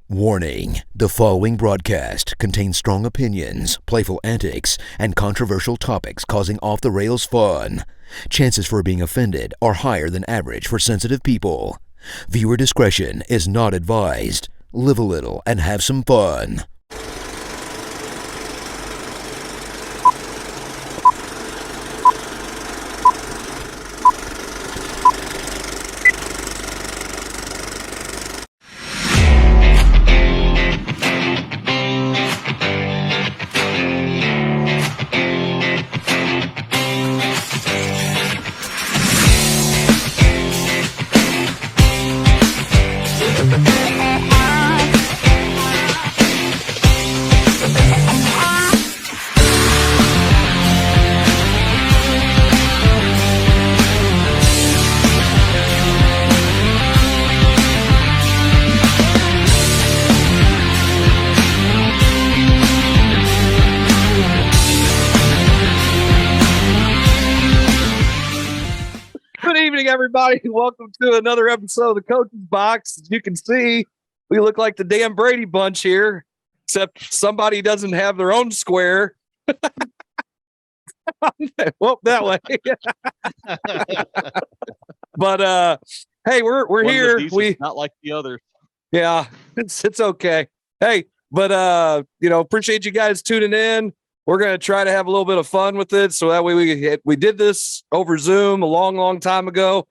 Warning: the following broadcast contains strong opinions, playful antics, and controversial topics causing off-the-rails fun. Chances for being offended are higher than average for sensitive people. Viewer discretion is not advised. Live a little and have some fun. Everybody, welcome to another episode of the Coach's Box. As you can see, we look like the damn Brady Bunch here, except somebody doesn't have their own square. Well, that way. But hey, we're here. We not like the others. Yeah, it's okay. Hey, but appreciate you guys tuning in. We're going to try to have a little bit of fun with it. So that way we did this over Zoom a long time ago.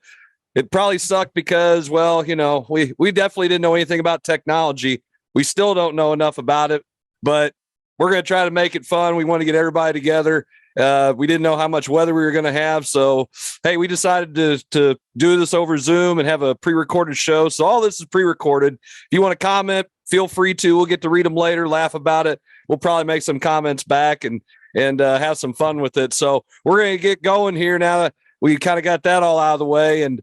It probably sucked because, well, we definitely didn't know anything about technology. We still don't know enough about it, but we're going to try to make it fun. We want to get everybody together. We didn't know how much weather we were going to have. So, hey, we decided to do this over Zoom and have a pre-recorded show. So all this is pre-recorded. If you want to comment, feel free to. We'll get to read them later, laugh about it. We'll probably make some comments back and have some fun with it. So we're going to get going here now that we kind of got that all out of the way, and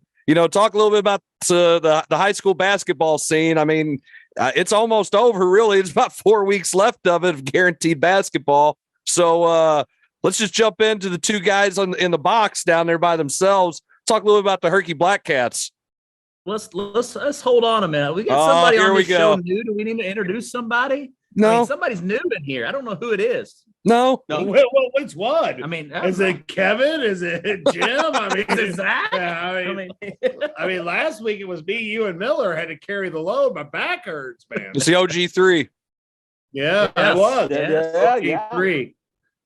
talk a little bit about the high school basketball scene. I mean, it's almost over, really. It's about 4 weeks left of it, of guaranteed basketball. So let's just jump into the two guys in the box down there by themselves. Talk a little bit about the Herky Black Cats. Let's hold on a minute. We got somebody on the show new. Do we need to introduce somebody? No, I mean, somebody's new in here. I don't know who it is. No. Well, which one? I mean, is it Kevin? Is it Jim? I mean, is it Zach? Yeah, I mean, last week it was me, you, and Miller had to carry the load. My back hurts, man. It's the OG3. Yeah, yes. it was. Yeah. OG3.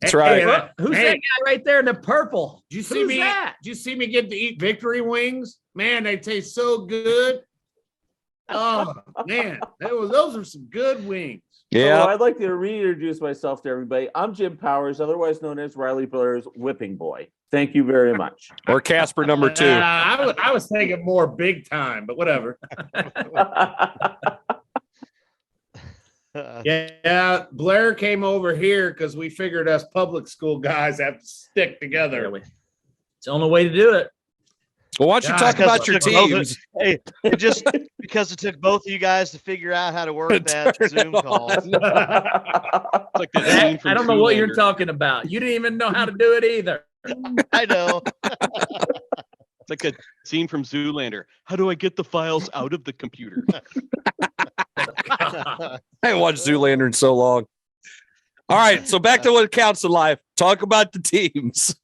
That's right. Hey, who's that guy right there in the purple? Did you see me? Did you see me get to eat victory wings? Man, they taste so good. Oh man, those are some good wings. Yeah, I'd like to reintroduce myself to everybody. I'm Jim Powers, otherwise known as Riley Blair's whipping boy. Thank you very much. Or Casper number 2. I was thinking more big time, but whatever. Yeah, Blair came over here because we figured us public school guys have to stick together. It's the only way to do it. Well, why don't you talk about your teams? Hey, just because it took both of you guys to figure out how to work that Zoom call. Like I don't know what you're talking about. You didn't even know how to do it either. I know. It's like a scene from Zoolander. How do I get the files out of the computer? I haven't watched Zoolander in so long. All right, so back to what counts in life. Talk about the teams.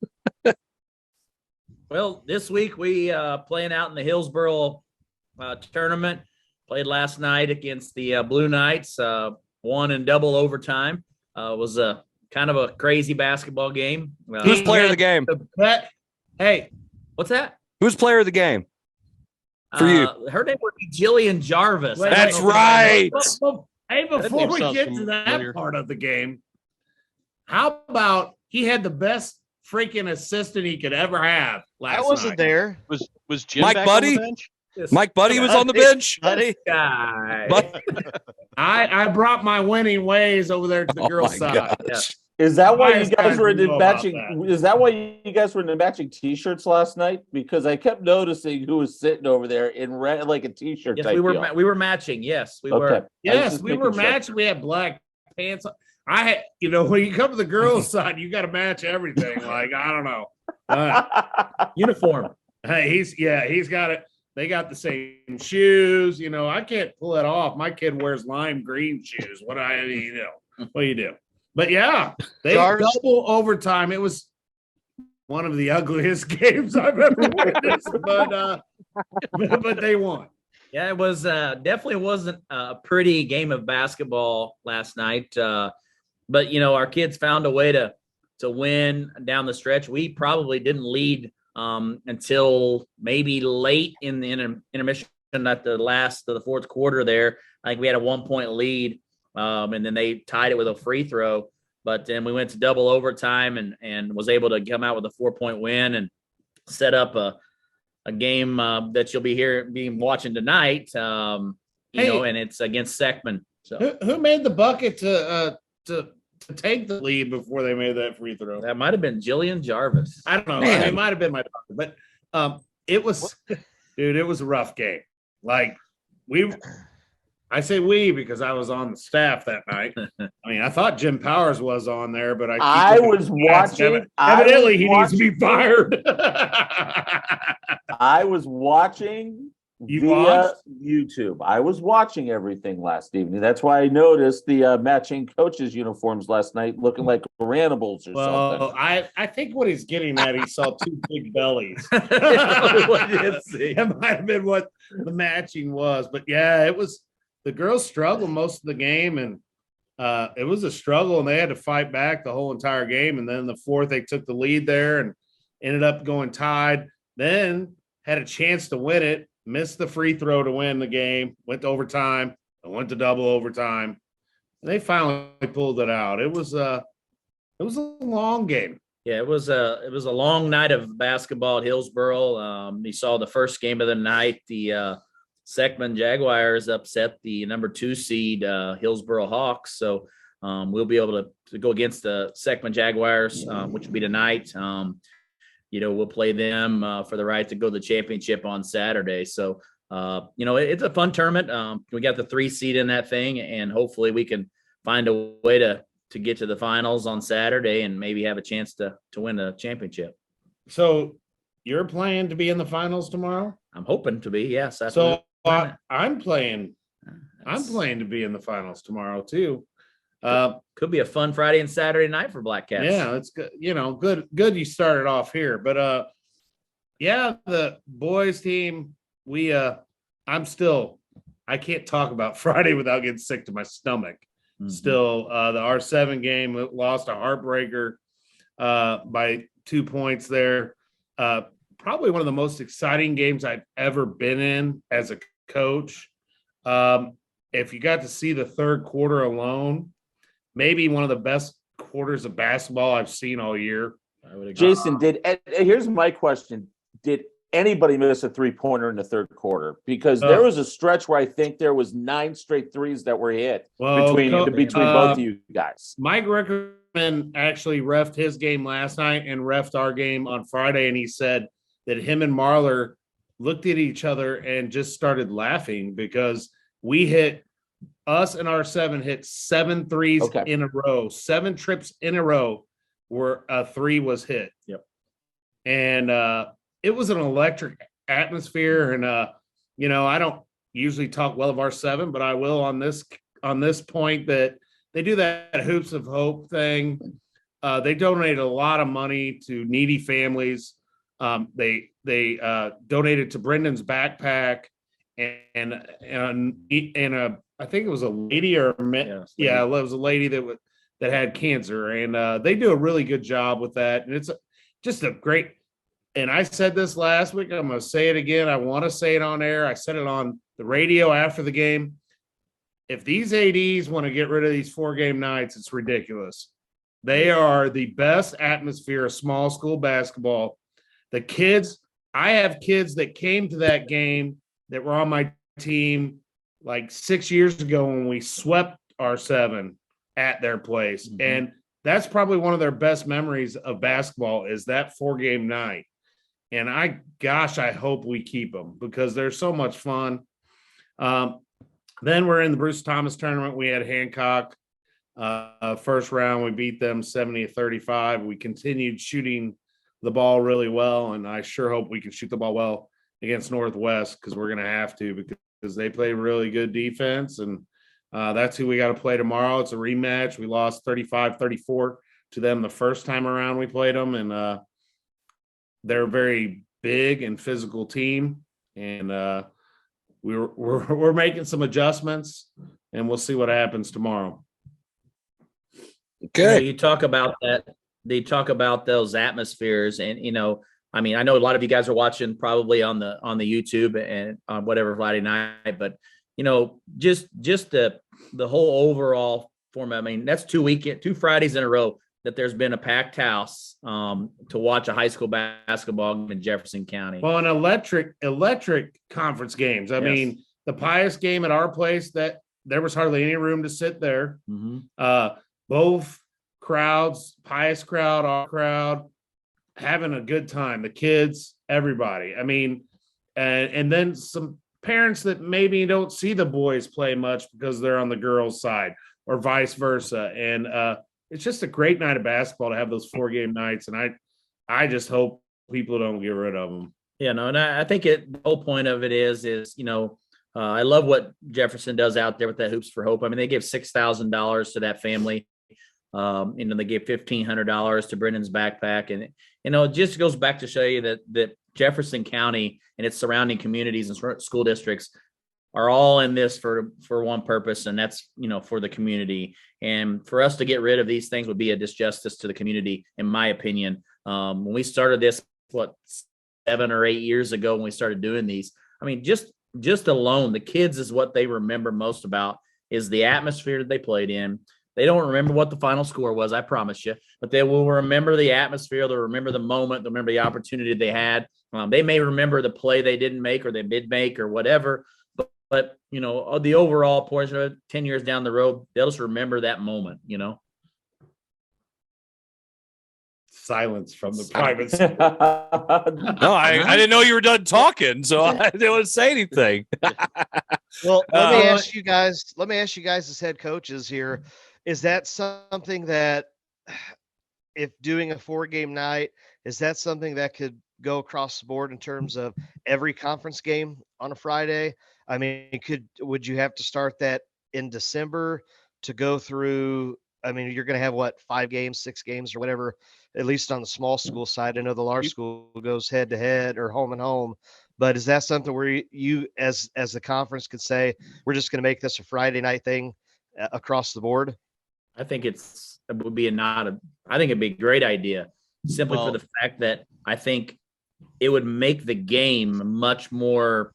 Well, this week we playing out in the Hillsboro tournament. Played last night against the Blue Knights. Won in double overtime. Was a kind of a crazy basketball game. Who's player of the game? Hey, what's that? Who's player of the game for you? Her name would be Jillian Jarvis. That's right. Hey, before we get to that part of the game, how about he had the best freaking assistant he could ever have last night? I wasn't there. Was Jim Mike back Buddy? on the bench? Mike Buddy was on the bench. Buddy guy. I brought my winning ways over there to the girls' side. Yeah. Is that why you guys were in the matching? Is that why you guys were in the matching T-shirts last night? Because I kept noticing who was sitting over there in red, like a T-shirt. Yes, type we were. deal. We were matching. Yes, we were. Yes, we were matching. We had black pants. I had, when you come to the girls' side, you got to match everything. Like I don't know, uniform. Hey, he's got it. They got the same shoes. You know, I can't pull it off. My kid wears lime green shoes. What do you do? But yeah, they double overtime. It was one of the ugliest games I've ever witnessed, but they won. Yeah, it was definitely wasn't a pretty game of basketball last night. But you know, our kids found a way to win down the stretch. We probably didn't lead until maybe late in the intermission at the last of the fourth quarter there. I think we had a 1-point lead, and then they tied it with a free throw. But then we went to double overtime and was able to come out with a 4-point win and set up a game that you'll be watching tonight. You know, and it's against Seckman. So who made the bucket to take the lead before they made that free throw? That might have been Jillian Jarvis. I don't know. It might have been my bucket, but it was, dude, it was a rough game. Like I say we because I was on the staff that night. I mean, I thought Jim Powers was on there, but I was watching. Evidently, he needs to be fired. I was watching via YouTube. I was watching everything last evening. That's why I noticed the matching coaches' uniforms last night looking like Ranimals or something. I think what he's getting at, he saw two big bellies. That might have been what the matching was. But yeah, it was the girls struggled most of the game, and it was a struggle, and they had to fight back the whole entire game. And then in the fourth, they took the lead there and ended up going tied. Then had a chance to win it. Missed the free throw to win the game, went to overtime, and went to double overtime. And they finally pulled it out. It was a long game. Yeah, it was a long night of basketball at Hillsboro. You saw the first game of the night. The Seckman Jaguars upset the number 2 seed Hillsboro Hawks. So we'll be able to go against the Seckman Jaguars, which will be tonight. You know, we'll play them for the right to go to the championship on Saturday. So, you know, it's a fun tournament. We got the 3 seed in that thing, and hopefully we can find a way to get to the finals on Saturday and maybe have a chance to win a championship. So you're playing to be in the finals tomorrow? I'm hoping to be, yes. So I'm playing to be in the finals tomorrow too. Could be a fun Friday and Saturday night for Black Cats. Yeah, that's good. You know, good you started off here. But yeah, the boys team, I can't talk about Friday without getting sick to my stomach. Mm-hmm. Still, the R7 game lost a heartbreaker by 2 points there. Probably one of the most exciting games I've ever been in as a coach. If you got to see the third quarter alone, maybe one of the best quarters of basketball I've seen all year. Jason, here's my question. Did anybody miss a 3-pointer in the third quarter? Because there was a stretch where I think there was 9 straight threes that were hit between both of you guys. Mike Reckerman actually reffed his game last night and reffed our game on Friday, and he said that him and Marler looked at each other and just started laughing because us and our 7 hit 7 threes in a row, 7 trips in a row where a 3 was hit. Yep. And it was an electric atmosphere. And, you know, I don't usually talk well of our 7, but I will on this point that they do that Hoops of Hope thing. They donated a lot of money to needy families. They donated to Brendan's backpack and I think it was a lady or it was a lady that had cancer, and they do a really good job with that. And it's just a great. And I said this last week. I'm going to say it again. I want to say it on air. I said it on the radio after the game. If these ADs want to get rid of these 4-game nights, it's ridiculous. They are the best atmosphere of small school basketball. The kids, I have kids that came to that game that were on my team like 6 years ago when we swept our 7 at their place. Mm-hmm. And that's probably one of their best memories of basketball is that 4-game night. And I hope we keep them because they're so much fun. Then we're in the Bruce Thomas tournament. We had Hancock first round. We beat them 70-35. We continued shooting the ball really well, and I sure hope we can shoot the ball well against Northwest, because we're going to have to, because they play really good defense. And that's who we got to play tomorrow. It's a rematch. We lost 35-34 to them the first time around we played them. And they're a very big and physical team. And we're making some adjustments, and we'll see what happens tomorrow. Okay. You talk about that. They talk about those atmospheres, and I mean, I know a lot of you guys are watching probably on the YouTube and on whatever Friday night, but just the whole overall format. I mean, that's 2 Fridays in a row that there's been a packed house to watch a high school basketball game in Jefferson County. Well, an electric conference games. I mean, the Pius game at our place, that there was hardly any room to sit there. Mm-hmm. Both crowds, Pius crowd, our crowd, having a good time. The kids, everybody. I mean, and then some parents that maybe don't see the boys play much because they're on the girls' side, or vice versa. And it's just a great night of basketball to have those 4-game nights. And I just hope people don't get rid of them. Yeah, no, and I think the whole point of it is I love what Jefferson does out there with that Hoops for Hope. I mean, they give $6,000 to that family. They gave $1,500 to Brendan's backpack, and it just goes back to show you that Jefferson County and its surrounding communities and school districts are all in this for one purpose, and that's for the community. And for us to get rid of these things would be a disjustice to the community, in my opinion. When we started this, 7 or 8 years ago, when we started doing these, I mean, just alone, the kids is what they remember most about, is the atmosphere that they played in. They don't remember what the final score was, I promise you, but they will remember the atmosphere. They'll remember the moment. They'll remember the opportunity they had. They may remember the play they didn't make or they did make or whatever, but the overall portion of it, 10 years down the road, they'll just remember that moment, Silence from the private. No, I didn't know you were done talking, so I didn't want to say anything. Well, let me ask you guys as head coaches here, is that something that, if doing a 4-game night, is that something that could go across the board in terms of every conference game on a Friday? I mean, would you have to start that in December to go through? I mean, you're going to have 5 games, 6 games or whatever, at least on the small school side. I know the large school goes head to head or home and home, but is that something where you as the conference could say, we're just going to make this a Friday night thing across the board? I think it would be I think it'd be a great idea, simply for the fact that I think it would make the game much more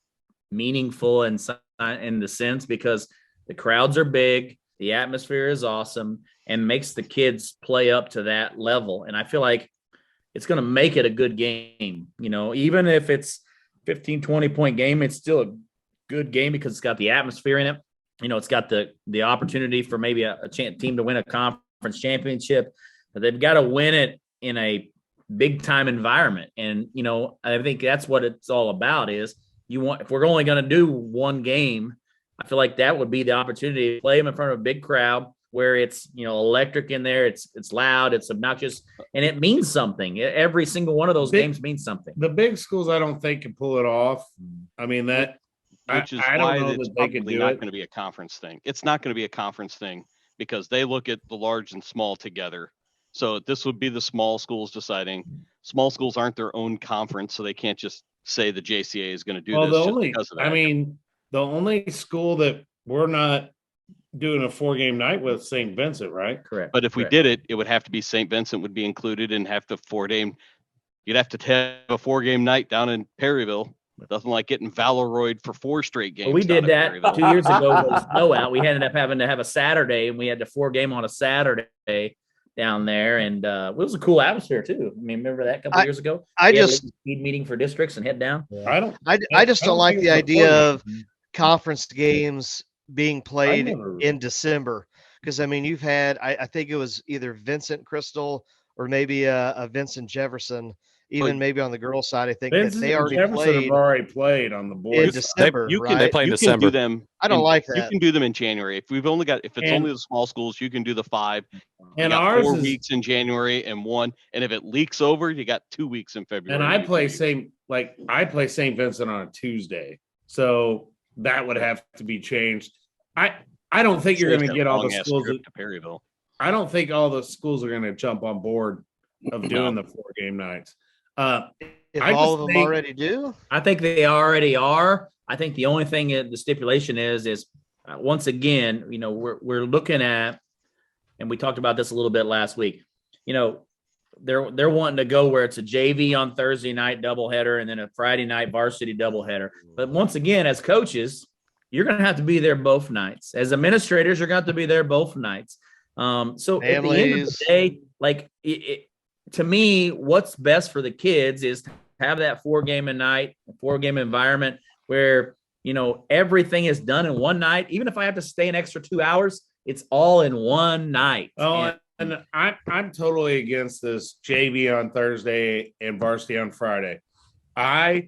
meaningful in the sense, because the crowds are big, the atmosphere is awesome, and makes the kids play up to that level. And I feel like it's going to make it a good game. Even if it's 15, 20-point game, it's still a good game because it's got the atmosphere in it. It's got the opportunity for maybe a team to win a conference championship, but they've got to win it in a big time environment. And, I think that's what it's all about, is if we're only going to do one game, I feel like that would be the opportunity to play them in front of a big crowd where it's, electric in there. It's loud, it's obnoxious, and it means something. Every single one of those games means something. The big schools, I don't think, can pull it off. I mean, which is I why don't know it's that they could probably do not it. going to be a conference thing. It's not going to be a conference thing because they look at the large and small together. So this would be the small schools deciding. Small schools aren't their own conference, so they can't just say the JCA is going to do this because of that. I mean, the only school that we're not doing a 4-game night with St. Vincent, right? Correct. But if we did it, it would have to be St. Vincent would be included and have to 4-game. You'd have to have a 4-game night down in Perryville. Nothing like getting Valoroid for 4 straight games. Well, we did that 2 years ago with snow out. We ended up having to have a Saturday, and we had the 4-game on a Saturday down there, and it was a cool atmosphere too. I mean, remember that a couple years ago? I we just had a speed meeting for districts and head down. Yeah. I just don't like the idea of conference games being played in December, because I mean, you've had I think it was either Vincent Crystal or maybe a Vincent Jefferson, even maybe on the girls' side. I think Vincent that they already Jefferson have played allayed played on the in boys' side. December, They right? play in You can December. do them. I don't like You that. can do them in January. If it's And- only the small schools, you can do the 5. You And got ours 4 is, weeks in January and 1. And if it leaks over, you got 2 weeks in February. and I You play can use. I play St. Vincent on a Tuesday, so that would have to be changed. I don't think you're Saves going to that get all the long-ass schools. trip to Perryville. I don't think all the schools are going to jump on board of doing the 4 game nights. If I all just of them think- already do, I think they already are. I think the only thing the stipulation is once again, we're looking at, and we talked about this a little bit last week. They're wanting to go where it's a JV on Thursday night doubleheader and then a Friday night varsity doubleheader. But once again, as coaches, you're going to have to be there both nights. As administrators, you're going to have to be there both nights. So at the end of the day, to me, what's best for the kids is to have that 4-game a night, 4-game environment where, everything is done in one night. Even if I have to stay an extra 2 hours, it's all in one night. Oh, and I'm totally against this JV on Thursday and varsity on Friday. I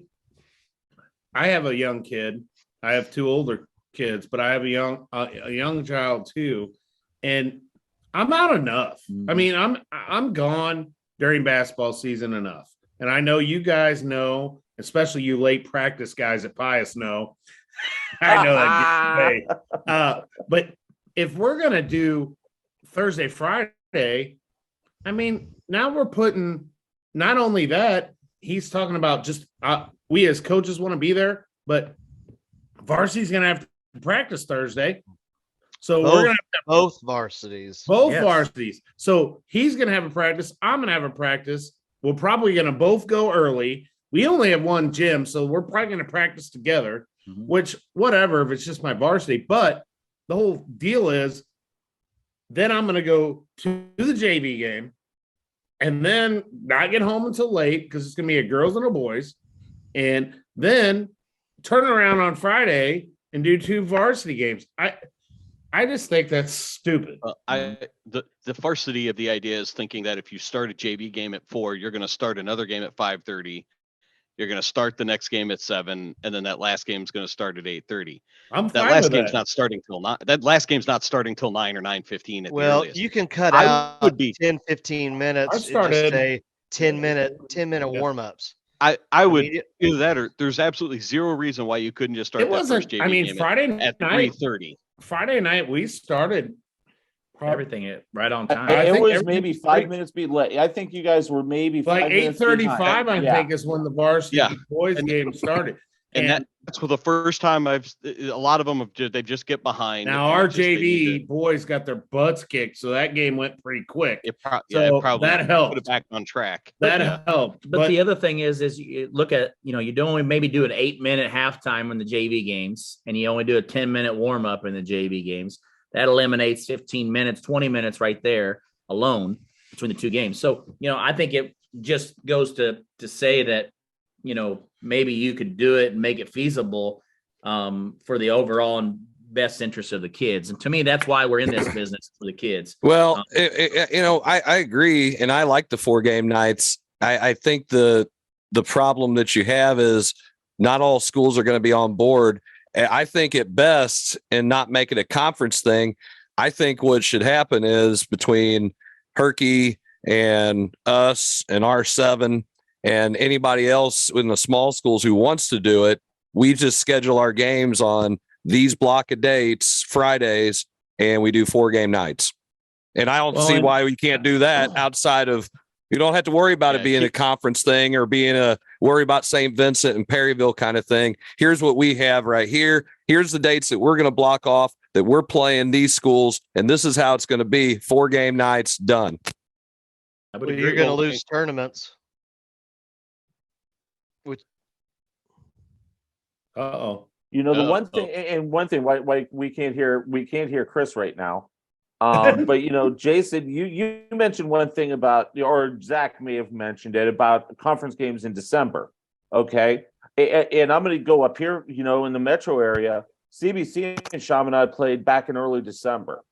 have a young kid. I have 2 older kids, but I have a young child too, and I'm out enough. I mean, I'm gone during basketball season enough, and I know you guys know, especially you late practice guys at Pius know. I know that. But if we're gonna do Thursday, Friday, I mean, now we're putting not only that, he's talking about just we as coaches want to be there, but varsity's going to have to practice Thursday. So we're going to have both varsities. Varsities. So he's going to have a practice. I'm going to have a practice. We're probably going to both go early. We only have one gym, so we're probably going to practice together, which whatever, if it's just my varsity. But the whole deal is then I'm going to go to the JV game and then not get home until late because it's going to be a girls and a boys. And then turn around on Friday and do 2 varsity games. I just think that's stupid. The varsity of the idea is thinking that if you start a JV game at 4, you're going to start another game at 5:30. You're going to start the next game at 7, and then that last game is going to start at 8:30. That last game's not starting till 9. That last game's not starting till 9 or 9:15 at the earliest. You can cut out 10-15 minutes. And just say 10-minute warm-ups. I would do that, or there's absolutely zero reason why you couldn't just start that first JV game Friday at 3:30. Friday night we started everything right on time. It was maybe 5 minutes be late. I think you guys were maybe like 8:35. I think is when the varsity boys game started, and that's for the first time a lot of them they just get behind. Now our JV boys got their butts kicked, so that game went pretty quick. It probably that helped. Put it back on track. That helped. But the other thing is you look at, you don't only maybe do an 8-minute halftime in the JV games, and you only do a 10-minute warm up in the JV games. That eliminates 15 minutes, 20 minutes right there alone between the 2 games. So, I think it just goes to say that, maybe you could do it and make it feasible for the overall and best interest of the kids. And to me, that's why we're in this business for the kids. Well, I agree. And I like the 4-game nights. I think the problem that you have is not all schools are going to be on board. I think at best, and not make it a conference thing, I think what should happen is between Herky and us and R7 and anybody else in the small schools who wants to do it, we just schedule our games on these block of dates, Fridays, and we do 4-game nights. And I don't see why we can't do that outside of, you don't have to worry about it being a conference thing or being worry about St. Vincent and Perryville kind of thing. Here's what we have right here. Here's the dates that we're going to block off that we're playing these schools. And this is how it's going to be. 4-game nights done. But you're going to lose tournaments. Uh-oh. The one thing why we can't hear Chris right now. But Jason, you mentioned one thing about, or Zach may have mentioned it, about conference games in December. Okay. And I'm going to go up here, in the metro area. CBC and Chaminade played back in early December,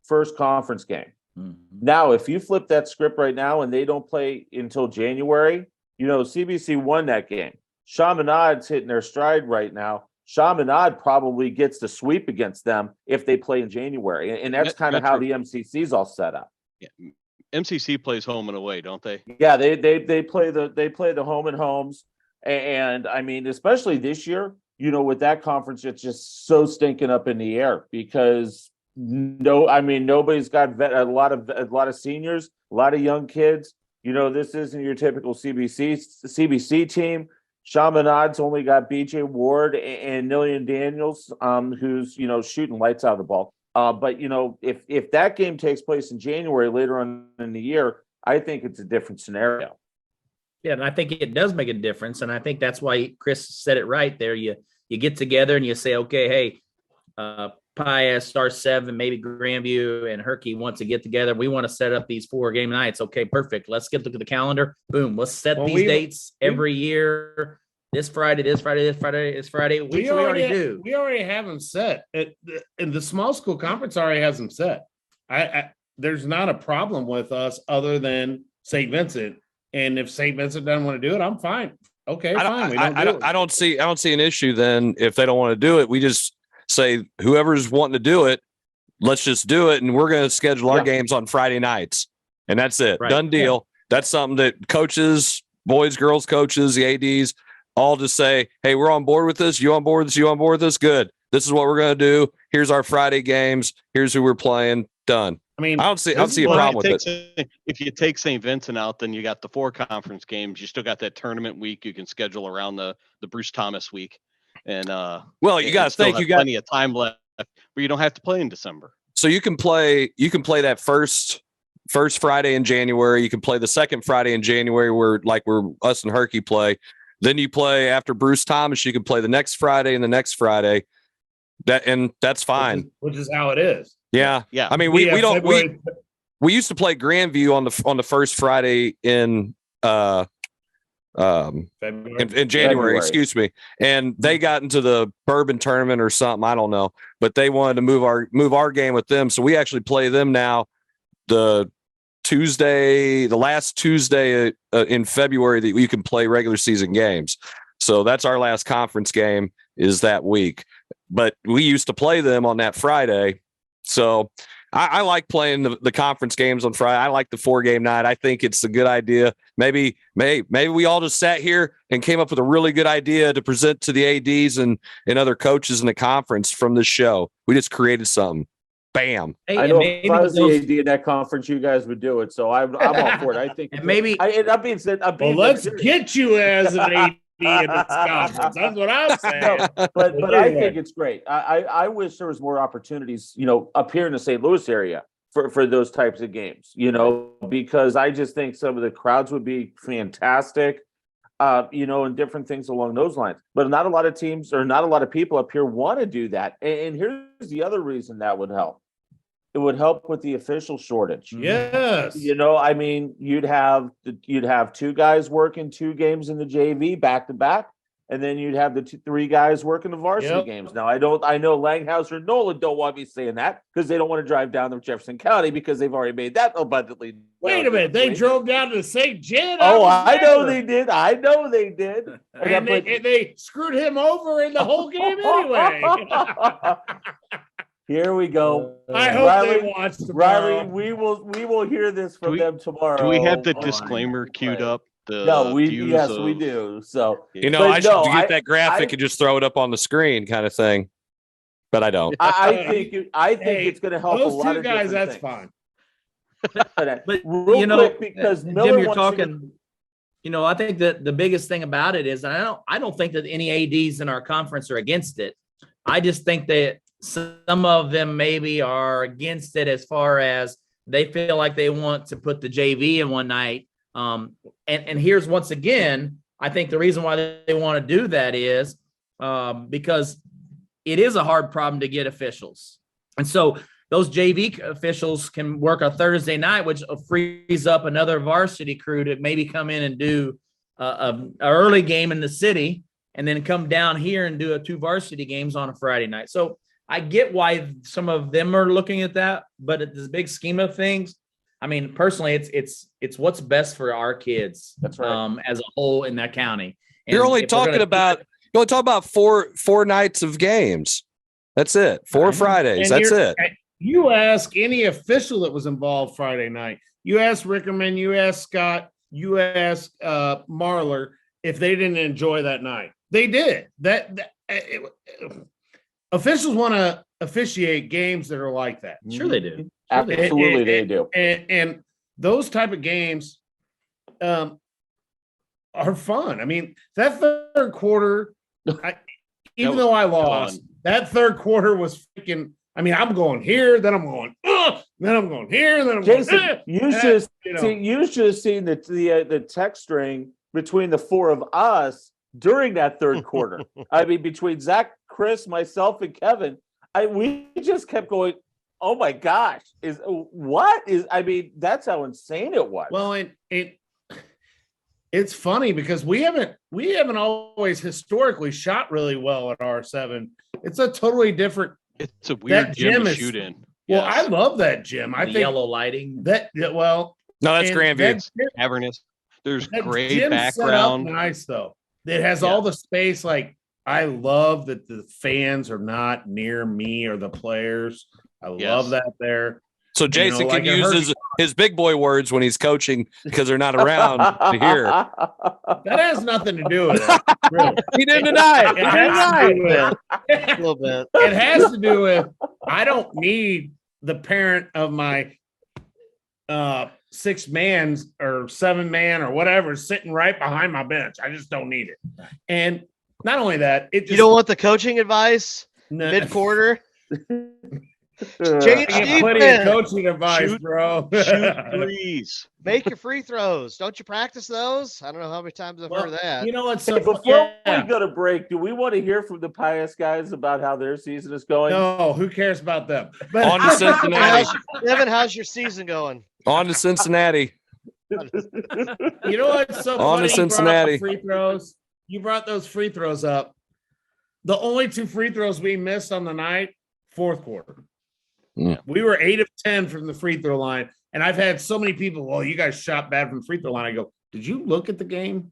first conference game. Mm-hmm. Now, if you flip that script right now and they don't play until January, CBC won that game. Chaminade's hitting their stride right now. Chaminade probably gets the sweep against them if they play in January. And that's kind of how the MCC's all set up. Yeah. MCC plays home and away, don't they? Yeah, they play the home and homes. And I mean, especially this year, with that conference, it's just so stinking up in the air because nobody's got a lot of seniors, a lot of young kids. This isn't your typical CBC team. Chaminade's only got BJ Ward and Nillian Daniels, who's shooting lights out of the ball. But if that game takes place in January later on in the year, I think it's a different scenario. Yeah, and I think it does make a difference, and I think that's why Chris said it right there. You get together and you say, okay, hey, Pius, Star 7, maybe Grandview and Herky want to get together. We want to set up these 4-game nights. Okay, perfect. Let's look at the calendar. Boom. Let's set these dates every year. This Friday. We already do. We already have them set. And the small school conference already has them set. There's not a problem with us other than St. Vincent. And if St. Vincent doesn't want to do it, I'm fine. Okay, fine. I don't see an issue then if they don't want to do it. We just say whoever's wanting to do it, let's just do it, and we're going to schedule our games on Friday nights, and that's it. Right. Done deal. Yeah. That's something that coaches, boys, girls coaches, the ADs, all just say, hey, we're on board with this. You on board with this? You on board with this? Good. This is what we're going to do. Here's our Friday games. Here's who we're playing. Done. I mean, I don't see a problem with it. If you take St. Vincent out, then you got the 4 conference games. You still got that tournament week. You can schedule around the Bruce Thomas week. And you got to think you got plenty of time left where you don't have to play in December. So you can play that first Friday in January. You can play the second Friday in January where us and Herky play. Then you play after Bruce Thomas. You can play the next Friday and the next Friday. That's fine. Which is how it is. Yeah. I mean, we used to play Grandview on the first Friday in January, excuse me. And they got into the bourbon tournament or something. I don't know, but they wanted to move our game with them. So we actually play them now the last Tuesday in February that you can play regular season games. So that's our last conference game is that week, but we used to play them on that Friday. So I like playing the conference games on Friday. I like the 4-game night. I think it's a good idea. Maybe we all just sat here and came up with a really good idea to present to the ADs and other coaches in the conference from this show. We just created something. Bam. Hey, I know if I was the AD in that conference, you guys would do it. So I'm all for it. I think let's get you as an AD in this conference. That's what I'm saying. No, but I think it's great. I wish there was more opportunities, up here in the St. Louis area for those types of games, because I just think some of the crowds would be fantastic, and different things along those lines. But not a lot of teams or not a lot of people up here want to do that. And here's the other reason that would help. It would help with the official shortage. Yes. I mean, you'd have 2 guys working 2 games in the JV back to back, and then you'd have the 3 guys working the varsity games. Now, I know Langhauser and Nolan don't want me saying that because they don't want to drive down to Jefferson County because they've already made that abundantly. Wait a minute, they drove down to St. Jan. Oh, I know they did. And they screwed him over in the whole game anyway. Here we go. I hope they watch tomorrow. Riley, we will hear this from them tomorrow. Do we have the disclaimer queued up? We do. So I should get that graphic and just throw it up on the screen, kind of thing. But I don't. I think it's going to help those a lot 2 of guys. That's things. fine. But quick, because Miller Jim, you're talking. I think that the biggest thing about it is I don't think that any ADs in our conference are against it. I just think that some of them maybe are against it as far as they feel like they want to put the JV in one night. And here's once again, I think the reason why they want to do that is because it is a hard problem to get officials. And so those JV officials can work a Thursday night, which frees up another varsity crew to maybe come in and do an early game in the city and then come down here and do 2 varsity games on a Friday night. So I get why some of them are looking at that, but at this big scheme of things, I mean, personally, it's what's best for our kids. That's right. As a whole in that county. And You're only talking about four nights of games. That's it. 4 Fridays. And That's it. You ask any official that was involved Friday night. You ask Rickerman, you ask Scott, you ask Marler if they didn't enjoy that night. They did. Officials want to officiate games that are like that. Sure they do. Absolutely, they do. And those type of games are fun. I mean, that third quarter, even though I lost, that third quarter was freaking. I mean, I'm going here, then I'm going, then I'm going here, then I'm Jason, going. you should have seen the text string between the four of us during that third quarter. I mean, between Zach, Chris, myself, and Kevin, we just kept going. Oh my gosh! I mean, that's how insane it was. Well, it's funny because we haven't always historically shot really well at R7. It's a totally different. It's a weird gym to shoot in. Well, I love that gym. I think yellow lighting. No, that's Grandview. Cavernous. There's that great background. Nice though. It has all the space. Like I love that the fans are not near me or the players. I love that there. So Jason can use his big boy words when he's coaching because they're not around to hear. That has nothing to do with it. Really. He didn't deny it. A little bit. It has to do with I don't need the parent of my 6-man or 7-man or whatever sitting right behind my bench. I just don't need it. And not only that, you don't want the coaching advice mid-quarter. Change plenty of coaching advice, bro. Shoot threes. Make your free throws. Don't you practice those? I don't know how many times I've heard that. You know what's before we go to break, do we want to hear from the Pius guys about how their season is going? No, who cares about them? But on to Cincinnati. Evan, how's your season going? On to Cincinnati. You know what's so on funny? To Cincinnati. Free throws. You brought those free throws up. The only 2 free throws we missed on the night, fourth quarter. Yeah. We were 8 of 10 from the free throw line. And I've had so many people, well, you guys shot bad from the free throw line. I go, did you look at the game?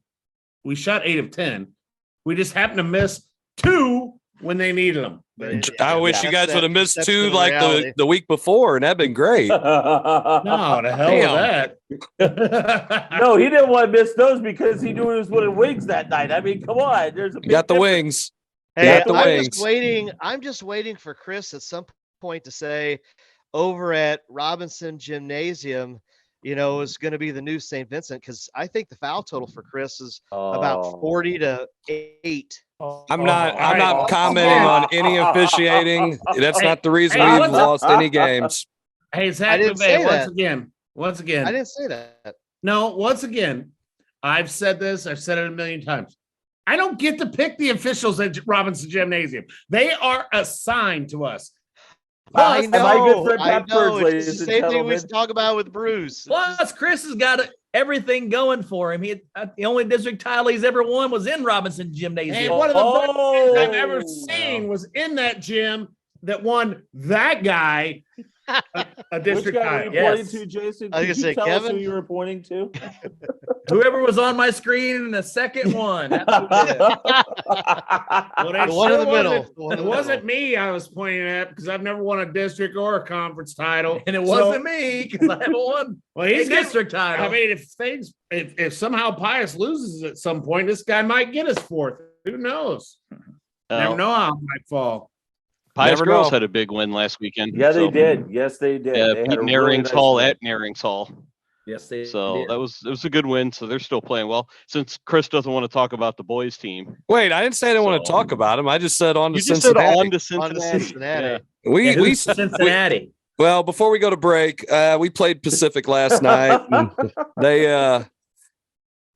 We shot 8 of 10. We just happened to miss 2 when they needed them. I wish you guys would have missed 2 like the week before, and that'd been great. No, the hell with that. No, he didn't want to miss those because he knew he was winning wings that night. I mean, come on. There's a big got the difference. wings. Hey, I'm just waiting for Chris at some point to say over at Robinson Gymnasium, is going to be the new St. Vincent, because I think the foul total for Chris is about 40 to 8. I'm not commenting on any officiating. That's not the reason we've lost any games. Hey, Zac McVey, once again. I didn't say that. No, once again, I've said this. I've said it a million times. I don't get to pick the officials at Robinson Gymnasium. They are assigned to us. I know. It's the same thing we talk about with Bruce. Plus, Chris has got everything going for him. The only district title he's ever won was in Robinson Gymnasium. And one of the best things I've ever seen was in that gym that won that guy a district title. Which guy were you pointing to, Jason? I was Could you say tell Kevin? us who you were pointing to? Whoever was on my screen in the second one. That's who did. Well, the one in the middle. It wasn't me I was pointing at because I've never won a district or a conference title. And it wasn't me because I haven't won a district title. I mean, if somehow Pius loses at some point, this guy might get his 4th. Who knows? Never know how it might fall. Pius Girls had a big win last weekend. Yeah, they did. Yes, they did. Yeah, they beat Narings Hall at Narings Hall. Yes, they so did. it was a good win. So they're still playing well. Since Chris doesn't want to talk about the boys team. Wait, I didn't say I didn't want to talk about him. I just said on to Cincinnati. On to Cincinnati. Yeah. We Cincinnati. Well, before we go to break, we played Pacific last night. And they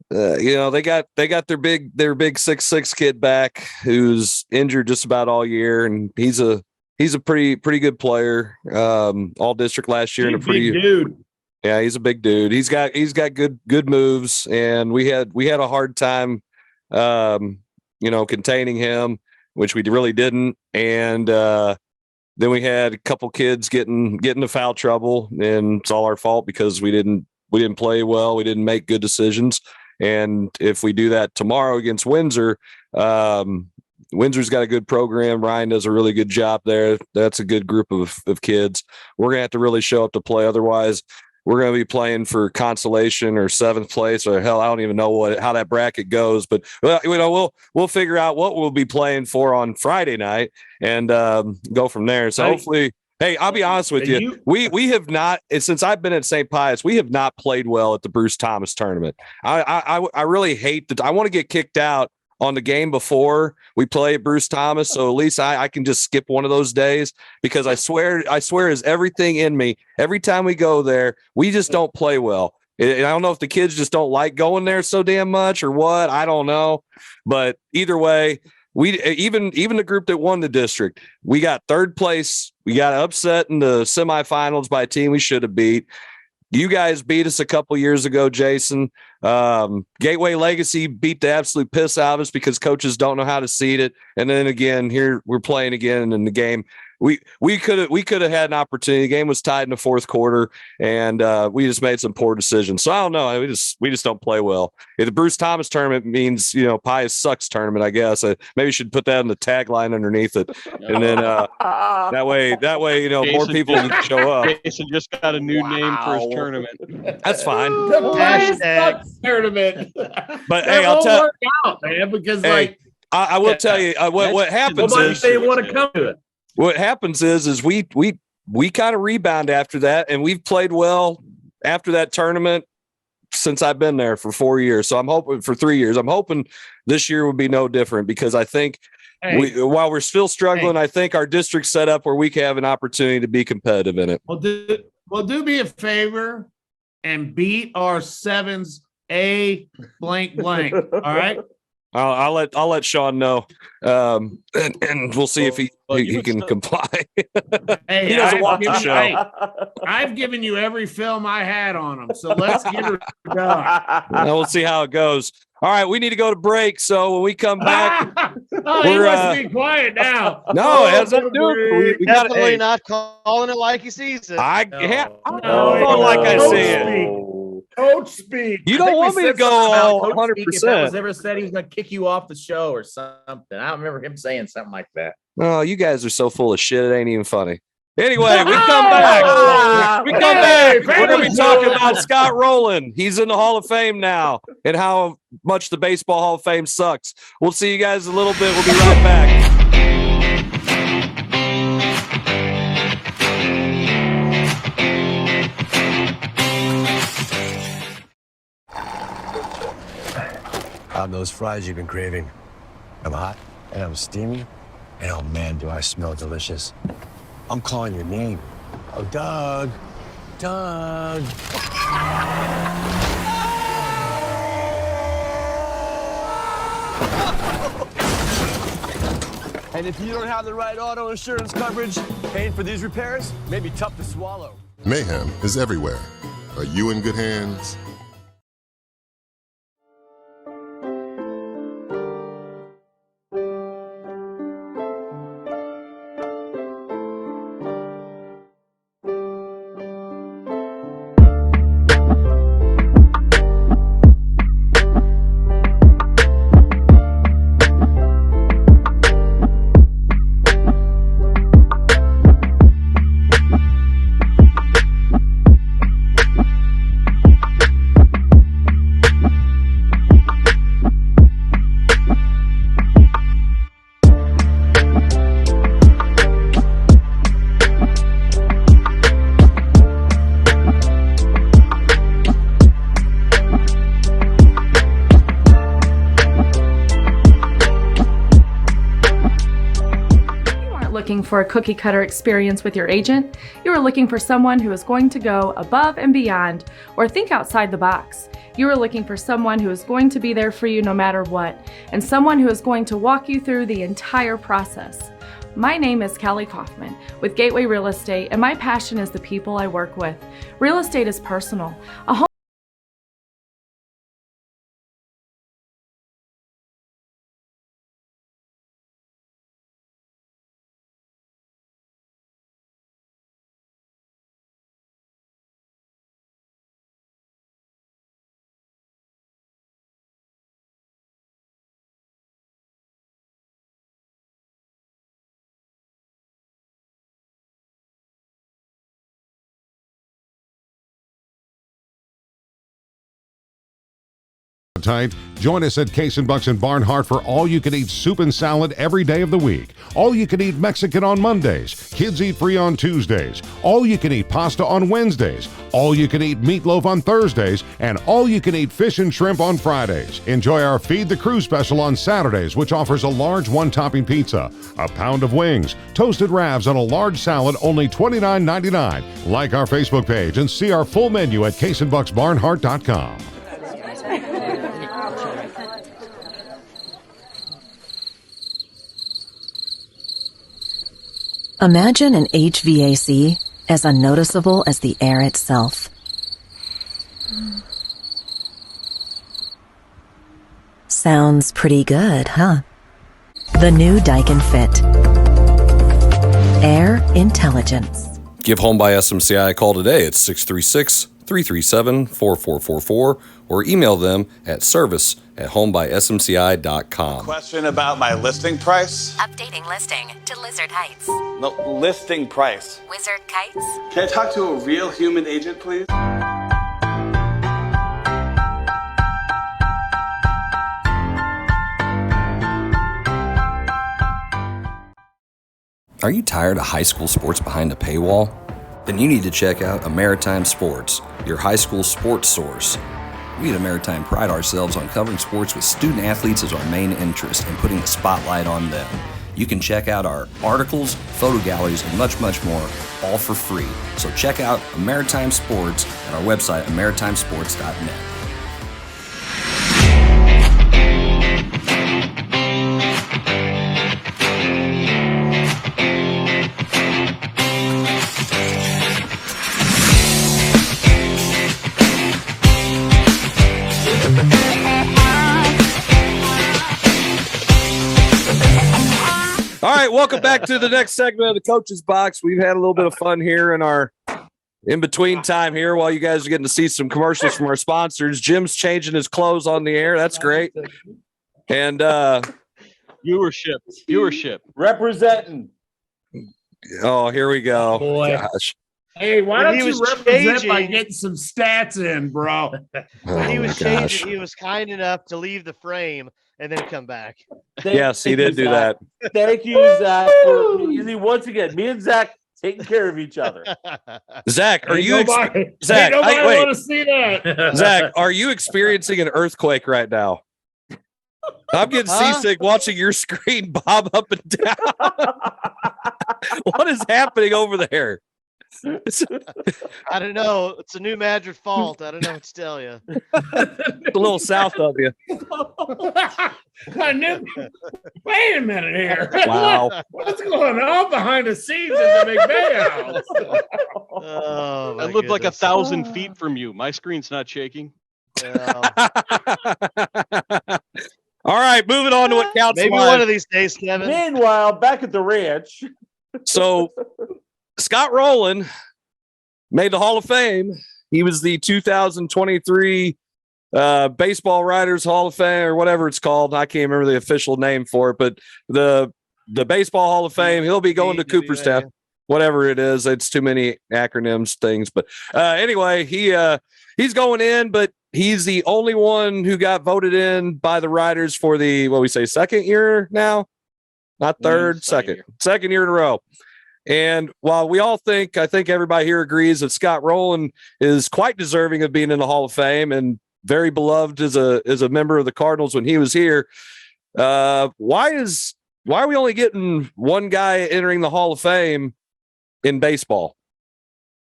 they got their big 6'6" kid back who's injured just about all year, and he's a pretty good player. All district last year, and a pretty big dude. Yeah, he's a big dude. He's got good moves, and we had a hard time, containing him, which we really didn't. And then we had a couple kids getting into foul trouble, and it's all our fault because we didn't play well. We didn't make good decisions. And if we do that tomorrow against Windsor, Windsor's got a good program. Ryan does a really good job there. That's a good group of kids. We're going to have to really show up to play. Otherwise, we're going to be playing for consolation or 7th place, or hell, I don't even know how that bracket goes. But we'll figure out what we'll be playing for on Friday night and go from there. So hopefully, hey, I'll be honest with you. We have not, since I've been at St. Pius, we have not played well at the Bruce Thomas tournament. I really hate that. I want to get kicked out on the game before we play at Bruce Thomas, so at least I can just skip one of those days, because I swear is everything in me. Every time we go there, we just don't play well. I don't know if the kids just don't like going there so damn much or what. I don't know, but either way, we even the group that won the district, we got 3rd place. We got upset in the semifinals by a team we should have beat. You guys beat us a couple years ago, Jason. Gateway Legacy beat the absolute piss out of us because coaches don't know how to seed it. And then again, here we're playing again in the game. We could have had an opportunity. The game was tied in the 4th quarter, and we just made some poor decisions. So I don't know. We just don't play well. If the Bruce Thomas tournament means, Pius sucks tournament, I guess maybe should put that in the tagline underneath it, and then that way Jason more people can show up. Jason just got a new name for his tournament. That's fine. The Pius sucks tournament. But hey, I'll tell work out, man, because I will tell you what happens is they want to come to it. What happens is we kind of rebound after that, and we've played well after that tournament since I've been there for 4 years. So I'm hoping for 3 years. I'm hoping this year would be no different, because I think while we're still struggling, I think our district's set up where we can have an opportunity to be competitive in it. Well, do me a favor and beat our 7s a blank. All right. I'll let Sean know, and we'll see if he can comply. Hey, he doesn't watch the show. I've given you every film I had on him, so let's get her done. We'll see how it goes. All right, we need to go to break. So when we come back, he must be quiet now. No, it has nothing to do. We Definitely not calling it like he sees it. Like I see it. Coach speak. You don't want me to go 100%. If that was ever said he was going to kick you off the show or something. I don't remember him saying something like that. Oh, you guys are so full of shit. It ain't even funny. Anyway, we come back. We're going to be talking about Scott Rowland. He's in the Hall of Fame now, and how much the Baseball Hall of Fame sucks. We'll see you guys in a little bit. We'll be right back. Those fries you've been craving. I'm hot and I'm steamy, and oh man, do I smell delicious. I'm calling your name. Oh, Doug. Doug. And if you don't have the right auto insurance coverage, paying for these repairs may be tough to swallow. Mayhem is everywhere. Are you in good hands? Looking for a cookie cutter experience with your agent? You are looking for someone who is going to go above and beyond or think outside the box. You are looking for someone who is going to be there for you no matter what, and someone who is going to walk you through the entire process. My name is Kelly Kaufman with Gateway Real Estate, and my passion is the people I work with. Real estate is personal. A home appetite? Join us at Case and Bucks in Barnhart for all-you-can-eat soup and salad every day of the week. All-you-can-eat Mexican on Mondays. Kids eat free on Tuesdays. All-you-can-eat pasta on Wednesdays. All-you-can-eat meatloaf on Thursdays. And all-you-can-eat fish and shrimp on Fridays. Enjoy our Feed the Crew special on Saturdays, which offers a large one-topping pizza, a pound of wings, toasted wraps, and a large salad, only $29.99. Like our Facebook page and see our full menu at caseandbucksbarnhart.com. Imagine an HVAC as unnoticeable as the air itself. Sounds pretty good, huh? The new Daikin Fit. Air intelligence. Give Home by SMCI a call today at 636-337-4444 or email them at service@homebysmci.com. Question about my listing price? Updating listing to Lizard Heights. No, listing price. Wizard Kites. Can I talk to a real human agent, please? Are you tired of high school sports behind a paywall? Then you need to check out A Maritime Sports, your high school sports source. We at Maritime pride ourselves on covering sports with student athletes as our main interest and putting the spotlight on them. You can check out our articles, photo galleries, and much, much more, all for free. So check out Maritime Sports at our website, maritimesports.net. All right, welcome back to the next segment of the Coach's Box. We've had a little bit of fun here in our in-between time here while you guys are getting to see some commercials from our sponsors. Jim's changing his clothes on the air. That's great. And viewership. Representing. Oh, here we go. Oh, boy. Gosh. Hey, why don't you represent by changing- getting some stats in, bro? When he Oh, was my gosh. changing, he was kind enough to leave the frame and then come back. Yes, he did do that. Thank you, Zach. Once again, me and Zach taking care of each other. Zach, are Ain't you nobody Zach? want to see that. Zach, are you experiencing an earthquake right now? I'm getting seasick watching your screen bob up and down. What is happening over there? I don't know. It's a New Madrid fault. I don't know what to tell you. A little south of you. I knew. Wait a minute here. Wow. What's going on behind the scenes in the McVey house? Oh, I lived like 1,000 feet from you. My screen's not shaking. All right, moving on to what counts. Maybe one of these days, Kevin. Meanwhile, back at the ranch. So Scott Rowland made the Hall of Fame. He was the 2023 Baseball Writers Hall of Fame, or whatever it's called. I can't remember the official name for it, but the Baseball Hall of Fame. He'll be going to Cooperstown, whatever it is. It's too many acronyms things, but anyway, he's going in, but he's the only one who got voted in by the writers for the second year now, not third, second year in a row. And while we all think, I think everybody here agrees that Scott Rowland is quite deserving of being in the Hall of Fame and very beloved as a member of the Cardinals when he was here. Why are we only getting one guy entering the Hall of Fame in baseball?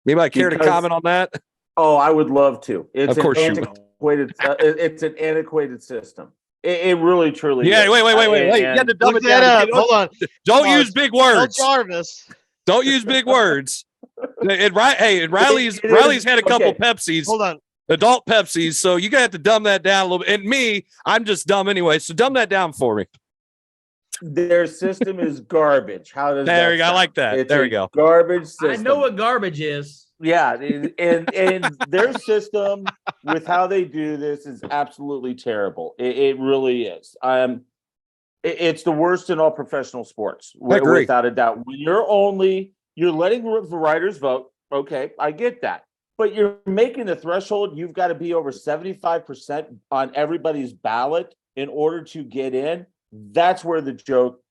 Anybody care to comment on that? Oh, I would love to. It's of course it's an antiquated system. It really, truly is. Wait. You got to dumb it down. Hold on. Don't use big words. Jarvis. Don't use big words. And Riley's had a couple Pepsis. Hold on. Adult Pepsis. So you're going to have to dumb that down a little bit. And me, I'm just dumb anyway. So dumb that down for me. Their system is garbage. How does there that you go? I sound? like that. It's there we go. Garbage system. I know what garbage is. Yeah, and their system with how they do this is absolutely terrible. It really is. It's the worst in all professional sports, without a doubt. When you're letting the writers vote, okay, I get that. but you're making the threshold. You've got to be over 75% on everybody's ballot in order to get in. That's where the joke,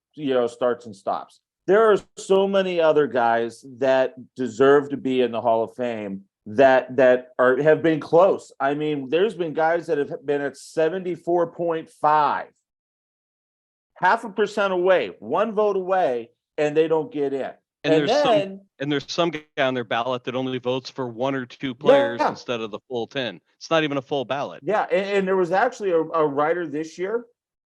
starts and stops. There are so many other guys that deserve to be in the Hall of Fame that have been close. I mean, there's been guys that have been at 74.5, 0.5% away, 1 vote away, and they don't get in. And there's some guy on their ballot that only votes for 1 or 2 players instead of the full 10. It's not even a full ballot. Yeah, and there was actually a writer this year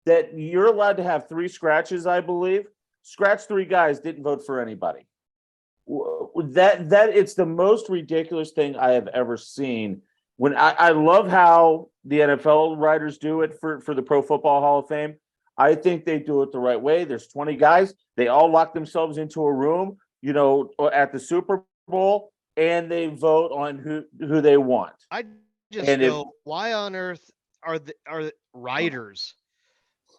that you're allowed to have 3 scratches, I believe. Scratch 3 guys, didn't vote for anybody. That it's the most ridiculous thing I have ever seen. When I love how the NFL writers do it for the Pro Football Hall of Fame. I think they do it the right way. There's 20 guys. They all lock themselves into a room, at the Super Bowl, and they vote on who they want. I just know why on earth are writers?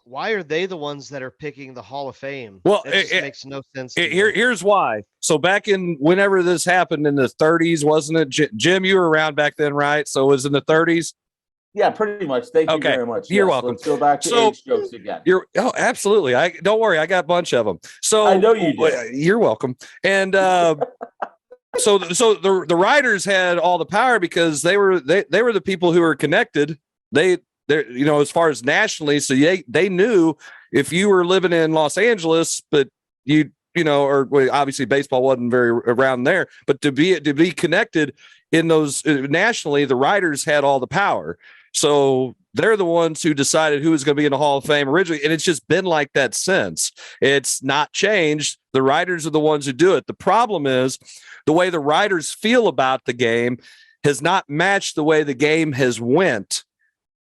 Why are they the ones that are picking the Hall of Fame? Well, it makes no sense. Here's why. So back in whenever this happened in the 30s, wasn't it? Jim, you were around back then, right? So it was in the 30s. Yeah, pretty much. Thank you very much. You're welcome. Let's go back to age jokes again. Absolutely. Don't worry. I got a bunch of them. So I know you do. You're welcome. And so the writers had all the power because they were the people who were connected. They're as far as nationally. So they knew if you were living in Los Angeles, but obviously baseball wasn't very around there, but to be connected in those nationally, the writers had all the power. So they're the ones who decided who was going to be in the Hall of Fame originally. And it's just been like that since. It's not changed. The writers are the ones who do it. The problem is the way the writers feel about the game has not matched the way the game has went.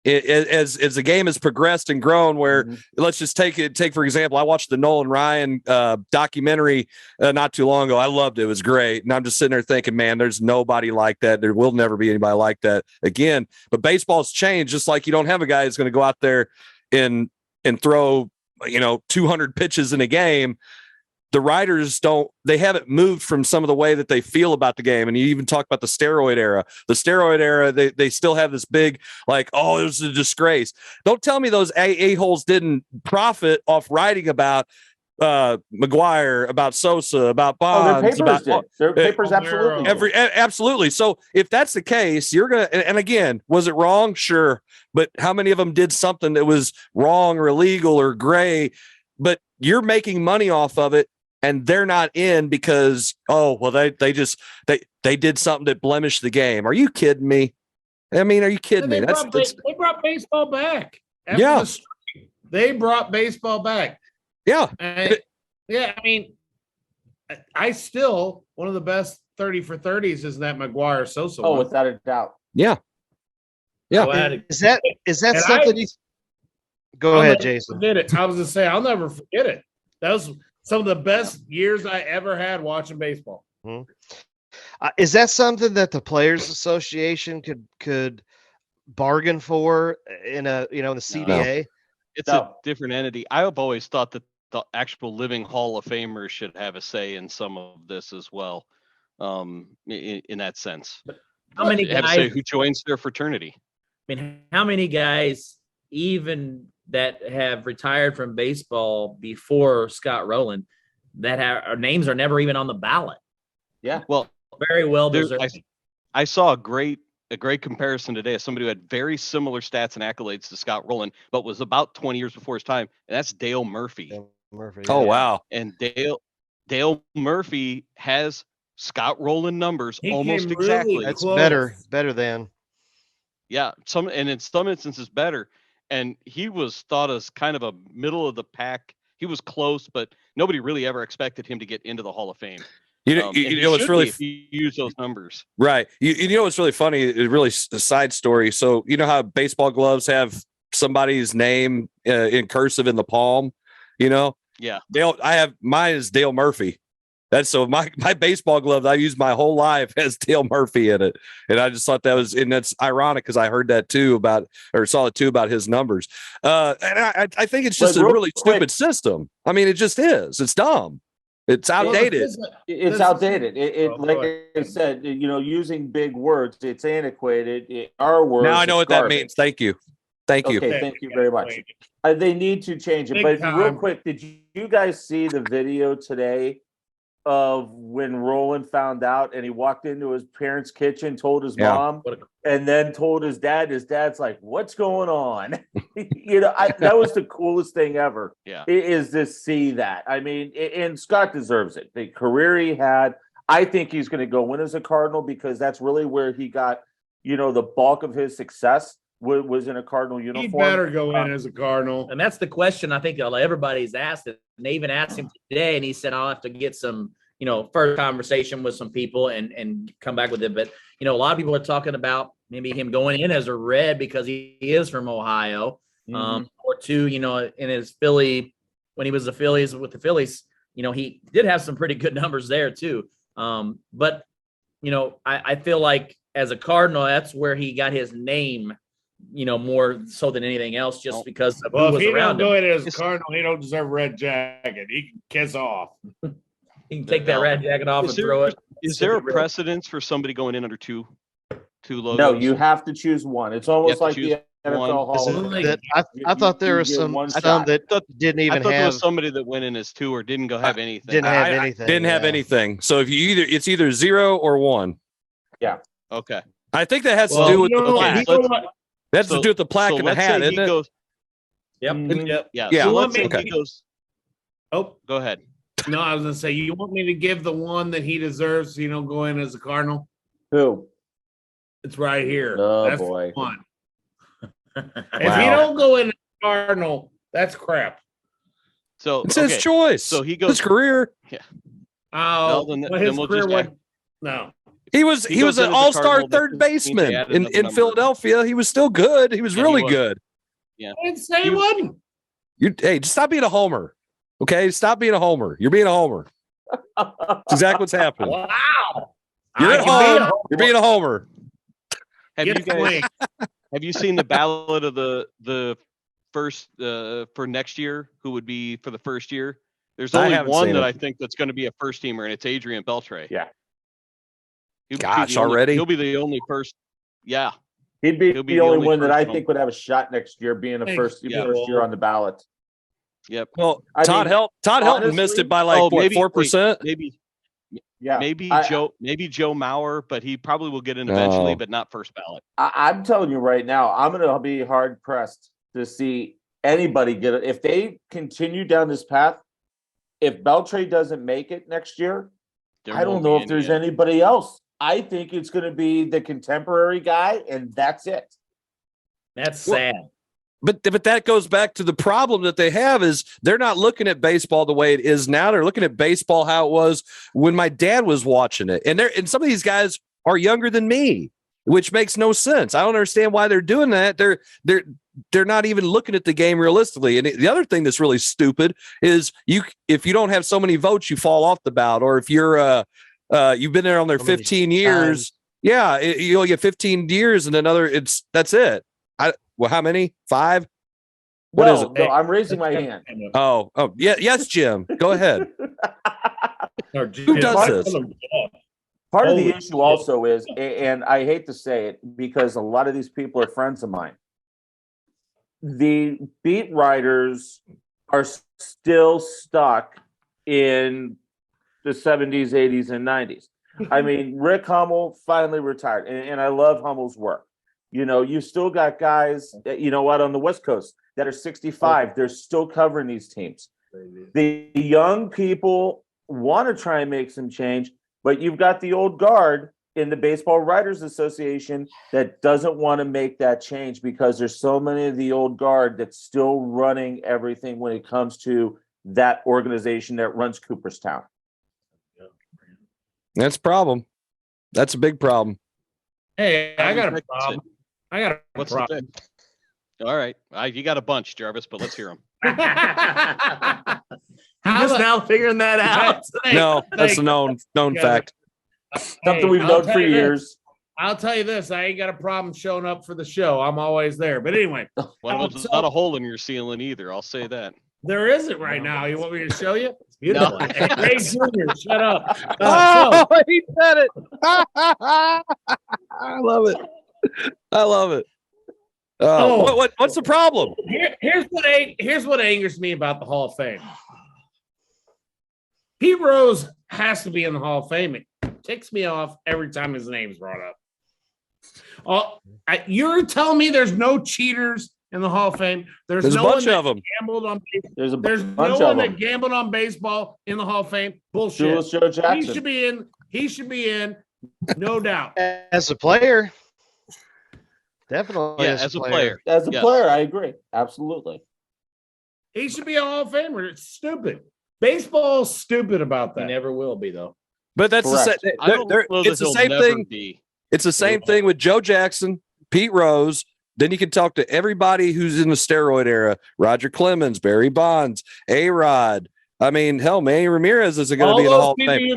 As the game has progressed and grown, where let's just take for example, I watched the Nolan Ryan documentary not too long ago. I loved it. It was great. And I'm just sitting there thinking, man, there's nobody like that. There will never be anybody like that again. But baseball's changed, just like you don't have a guy who's going to go out there and throw 200 pitches in a game. The writers they haven't moved from some of the way that they feel about the game. And you even talk about the steroid era. The steroid era, they still have this big, it was a disgrace. Don't tell me those a-holes didn't profit off writing about McGuire, about Sosa, about Bonds. Their papers absolutely. Absolutely. So if that's the case, you're going to, and again, was it wrong? Sure. But how many of them did something that was wrong or illegal or gray? But you're making money off of it. And they're not in because, they did something that blemished the game. Are you kidding me? I mean, are you kidding me? They brought baseball back. They brought baseball back. Yeah. I mean, I still, one of the best 30 for 30s is that McGuire Sosa. Oh, without a doubt. Yeah. Yeah. Is that something Go ahead, Jason. Forget it. I was going to say, I'll never forget it. That was some of the best years I ever had watching baseball. Is that something that the Players Association could bargain for in the CBA? No. It's a different entity. I have always thought that the actual living Hall of Famers should have a say in some of this as well. In that sense, how many have guys a say who joins their fraternity? I mean, how many guys even that have retired from baseball before Scott Rowland that our names are never even on the ballot? Yeah. Well, very well deserved. I saw a great comparison today of somebody who had very similar stats and accolades to Scott Rowland, but was about 20 years before his time, and that's Dale Murphy. Oh, wow. And Dale Murphy has Scott Rowland numbers almost exactly. That's better than. Yeah, in some instances better. And he was thought as kind of a middle of the pack. He was close, but nobody really ever expected him to get into the Hall of Fame. It's really if you use those numbers, right? What's really funny? Really a side story. So you know how baseball gloves have somebody's name in cursive in the palm. Yeah. Mine is Dale Murphy. That's so my baseball glove I used my whole life has Dale Murphy in it. And I just thought and that's ironic because I heard that too saw it too about his numbers. And I think it's just a really stupid system. I mean, it just is. It's dumb. It's outdated. It's outdated. Like I said, using big words, it's antiquated. Our words. Now I know what that means. Thank you. Thank you. Okay, thank you very much. They need to change it. But real quick, did you guys see the video today of when Roland found out and he walked into his parents' kitchen, told his mom, and then told his dad? His dad's like, "What's going on?" That was the coolest thing ever. Yeah, is to see that. I mean, and Scott deserves it. The career he had. I think he's going to go win as a Cardinal because that's really where he got, the bulk of his success was in a Cardinal uniform. He better go in as a Cardinal. And that's the question I think everybody's asked it. And they even asked him today, and he said, I'll have to get some, first conversation with some people and come back with it. But, a lot of people are talking about maybe him going in as a Red because he is from Ohio. Or two, in his Philly, when he was with the Phillies, he did have some pretty good numbers there too. But, I feel like as a Cardinal, that's where he got his name, more so than anything else, just because of who was around him. If he don't go in as a Cardinal, he don't deserve a red jacket. He can kiss off. He can take that red jacket off and throw it. Is there a precedence for somebody going in under two logos? No, you have to choose one. It's almost like the NFL Hall of Fame. I thought there was some that didn't even have. There was somebody that went in as two or didn't have anything. Didn't have anything. Didn't have anything. So if it's either 0 or 1. Yeah. Okay. I think that has to do with the plaque. That's to do with the plaque and the hat, isn't it? Yep. Yeah. So let's say he goes. Oh, go ahead. No, I was gonna say, you want me to give the one that he deserves, go in as a Cardinal? Who? It's right here. Oh, that's boy. The one. If he don't go in as a Cardinal, that's crap. So it's his choice. So he goes his career. Yeah. Oh, then his we'll career just no. He was an all-star third baseman in Philadelphia. He was still good. He was really good. Yeah. I didn't say he wasn't. Hey, just stop being a homer. Okay, stop being a homer. You're being a homer. That's exactly what's happening. Wow. You're at home. You're being a homer. Have you seen the ballot of the first for next year? Who would be for the first year? There's only one that I think that's going to be a first teamer, and it's Adrian Beltre. Yeah. Already? He'll be the only first. Yeah. He'd be the only one that I think would have a shot next year being a first year on the ballot. Yep. Well, Todd Helton missed it by 4%. Maybe Joe Mauer, but he probably will get in eventually, but not first ballot. I'm telling you right now, I'm going to be hard pressed to see anybody get it. If they continue down this path, if Beltre doesn't make it next year, I don't know if there's anybody else. I think it's going to be the contemporary guy, and that's it. That's sad. But that goes back to the problem that they have is they're not looking at baseball the way it is now. They're looking at baseball how it was when my dad was watching it. And some of these guys are younger than me, which makes no sense. I don't understand why they're doing that. They're not even looking at the game realistically. And the other thing that's really stupid is if you don't have so many votes, you fall off the ballot. Or if you're you've been there on there 15 years, you only get 15 years and that's it. Well, how many? 5? What is it? No, I'm raising my hand. Oh, yeah, yes, Jim. Go ahead. Who does this? Part of the issue also is, and I hate to say it because a lot of these people are friends of mine. The beat writers are still stuck in the 70s, 80s, and 90s. I mean, Rick Hummel finally retired, and I love Hummel's work. You still got guys, on the West Coast that are 65. They're still covering these teams. The young people want to try and make some change, but you've got the old guard in the Baseball Writers Association that doesn't want to make that change because there's so many of the old guard that's still running everything when it comes to that organization that runs Cooperstown. That's a problem. That's a big problem. Hey, I got a problem. What's problem? All right. You got a bunch, Jarvis, but let's hear them. Just now figuring that out. No, that's a known fact. Something we've known for years. I'll tell you this. I ain't got a problem showing up for the show. I'm always there. But anyway. Well, it's not a hole in your ceiling either. I'll say that. There isn't right now. You want me to show you? Beautiful. No. Hey, Junior, shut up. He said it. I love it. I love it. What's the problem? Here's what angers me about the Hall of Fame. Pete Rose has to be in the Hall of Fame. It ticks me off every time his name's brought up. You're telling me there's no cheaters in the Hall of Fame? There's a no bunch one of that them. Gambled on There's no one that gambled on baseball in the Hall of Fame. Bullshit. Joe Jackson. He should be in, no doubt. As a player, definitely. Yeah, as a player. As a player, I agree. Absolutely. He should be a Hall of Famer. It's stupid. Baseball's stupid about that. He never will be, though. But that's I don't know that it's the he'll same never thing. be. It's the same thing with Joe Jackson, Pete Rose. Then you can talk to everybody who's in the steroid era: Roger Clemens, Barry Bonds, A-Rod. I mean, hell, Manny Ramirez isn't going to be in the Hall of Fame.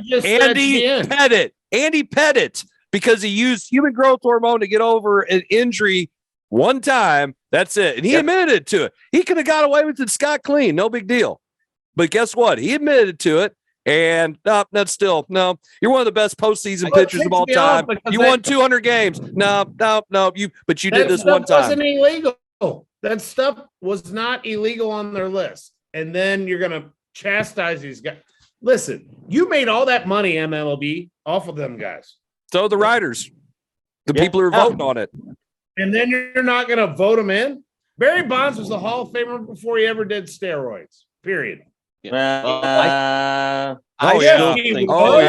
Andy Pettit, because he used human growth hormone to get over an injury one time. That's it, and he admitted to it. He could have got away with it scot clean, no big deal. But guess what? He admitted to it. And that's still no. You're one of the best postseason pitchers of all time. You won 200 games. No. You did this one time. Wasn't illegal. That stuff was not illegal on their list. And then you're gonna chastise these guys. Listen, you made all that money, MLB, off of them guys. So the writers, the people who are voting on it, and then you're not gonna vote them in. Barry Bonds was a Hall of Famer before he ever did steroids. Period. I yes, still he think was.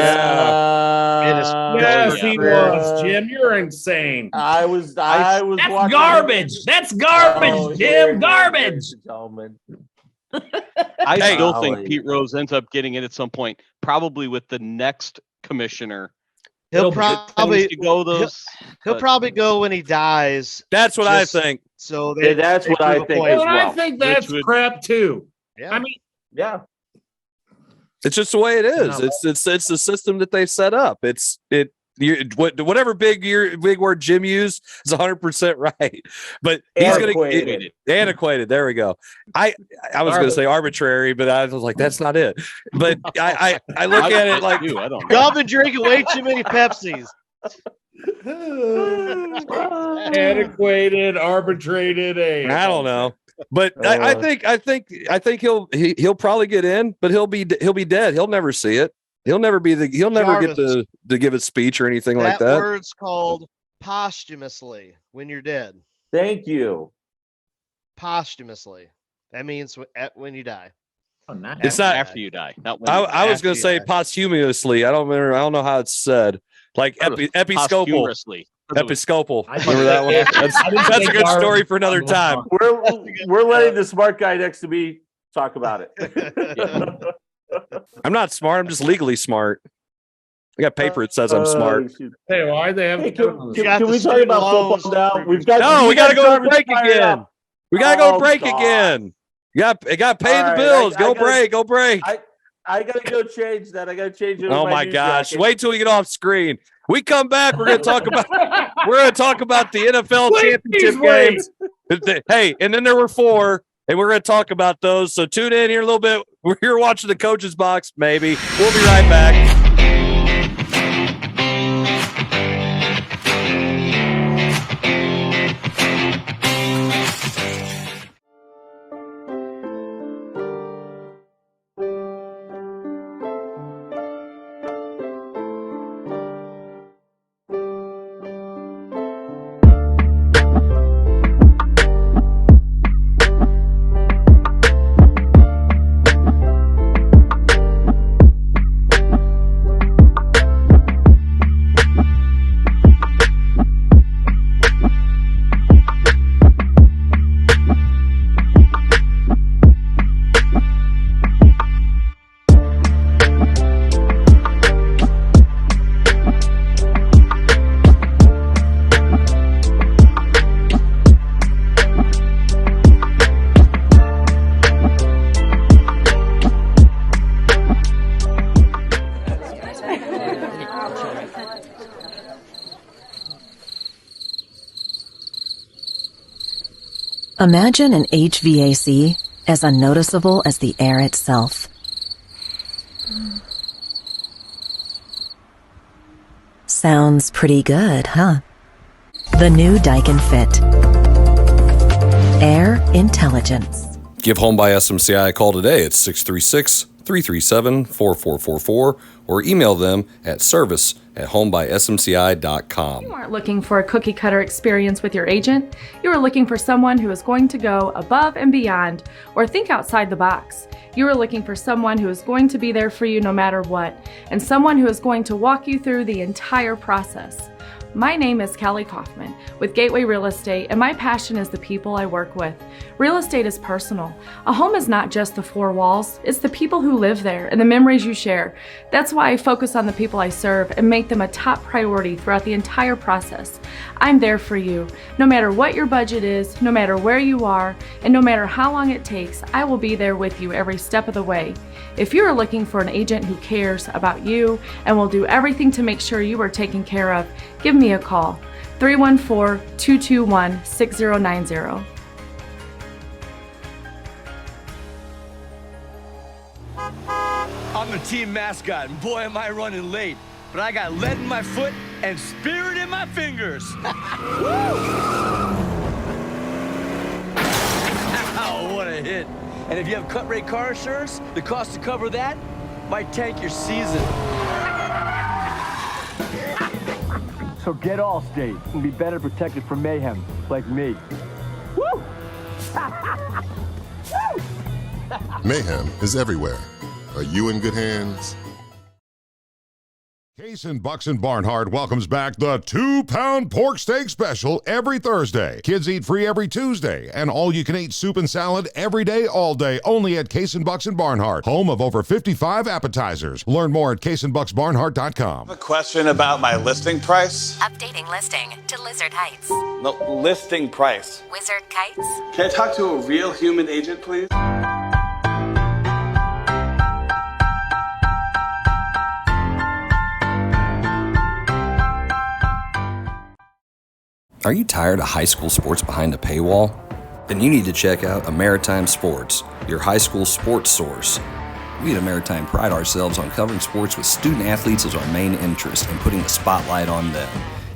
Yes, he was. Jim, you're insane. I was. That's watching garbage. That's garbage, Jim. Garbage. I still think Pete Rose ends up getting it at some point, probably with the next commissioner. He'll probably go when he dies. That's what I think. So that's what I think as well. I think that's crap too. Yeah. I mean, yeah. It's just the way it is. It's the system that they set up. Whatever big word Jim used is 100% right. But he's going to get antiquated. There we go. I was going to say arbitrary, but I was like, that's not it. But I look at it like I don't know. Y'all been drinking way too many Pepsis. Antiquated, arbitrated. I don't know. But I think he'll probably get in, but he'll be dead. He'll never see it. He'll never Jarvis, get to give a speech or anything like that. That word's called posthumously when you're dead. Thank you. Posthumously. That means when you die. Oh, not it's not after you die. Not when I was going to say posthumously. I don't know how it's said. Like episcopal. Episcopal. Remember that one? That's a good story for another time. We're letting the smart guy next to me talk about it. I'm not smart. I'm just legally smart. I got paper that says I'm smart. Hey, why they have? Can we talk about football now? We got to go to break again. We got to go to break again. You got to pay the bills. Go break. I got to go change that. I got to change it. Oh my gosh! Wait till we get off screen. We come back. We're going to talk about the NFL championship games. Hey, and then there were 4, and we're going to talk about those. So tune in here a little bit. We're here watching the Coach's Box. Maybe we'll be right back. Imagine an HVAC as unnoticeable as the air itself. Sounds pretty good, huh? The new Daikin Fit. Air intelligence. Give Home by SMCI a call today at 636-337-4444 or email them at service@homebysmci.com. You aren't looking for a cookie cutter experience with your agent. You are looking for someone who is going to go above and beyond or think outside the box. You are looking for someone who is going to be there for you no matter what, and someone who is going to walk you through the entire process. My name is Kelly Kaufman with Gateway Real Estate, and my passion is the people I work with. Real estate is personal. A home is not just the four walls, it's the people who live there and the memories you share. That's why I focus on the people I serve and make them a top priority throughout the entire process. I'm there for you. No matter what your budget is, no matter where you are, and no matter how long it takes, I will be there with you every step of the way. If you are looking for an agent who cares about you and will do everything to make sure you are taken care of, give me a call, 314-221-6090. I'm the team mascot, and boy, am I running late. But I got lead in my foot and spirit in my fingers. Ow, what a hit. And if you have cut rate car insurance, the cost to cover that might tank your season. So get Allstate and be better protected from mayhem, like me. Woo! Mayhem is everywhere. Are you in good hands? Kaysen Buxton Barnhart welcomes back the 2-pound pork steak special every Thursday. Kids eat free every Tuesday, and all-you-can-eat soup and salad every day, all day, only at Kaysen Buxton Barnhart, home of over 55 appetizers. Learn more at KaysenBuxBarnhart.com. A question about my listing price? Updating listing to Lizard Heights. No, listing price. Wizard Kites. Can I talk to a real human agent, please? Are you tired of high school sports behind a paywall? Then you need to check out Maritime Sports, your high school sports source. We at Maritime pride ourselves on covering sports with student athletes as our main interest and putting the spotlight on them.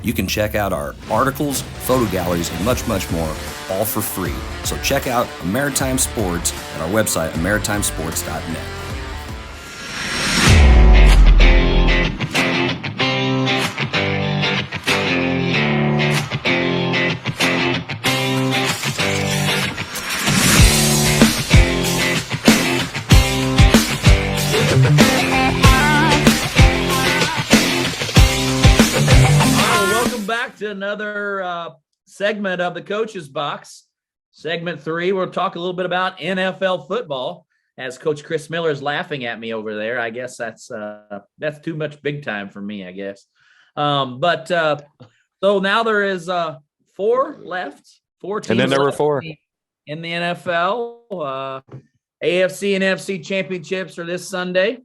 You can check out our articles, photo galleries, and much, much more, all for free. So check out Maritime Sports at our website, maritimesports.net. To another segment of the Coach's Box. Segment 3, we'll talk a little bit about NFL football as Coach Chris Miller is laughing at me over there. I guess that's too much big time for me, I guess. So now there is 4 left, 4 teams. And then there were 4 in the NFL. AFC and NFC championships are this Sunday.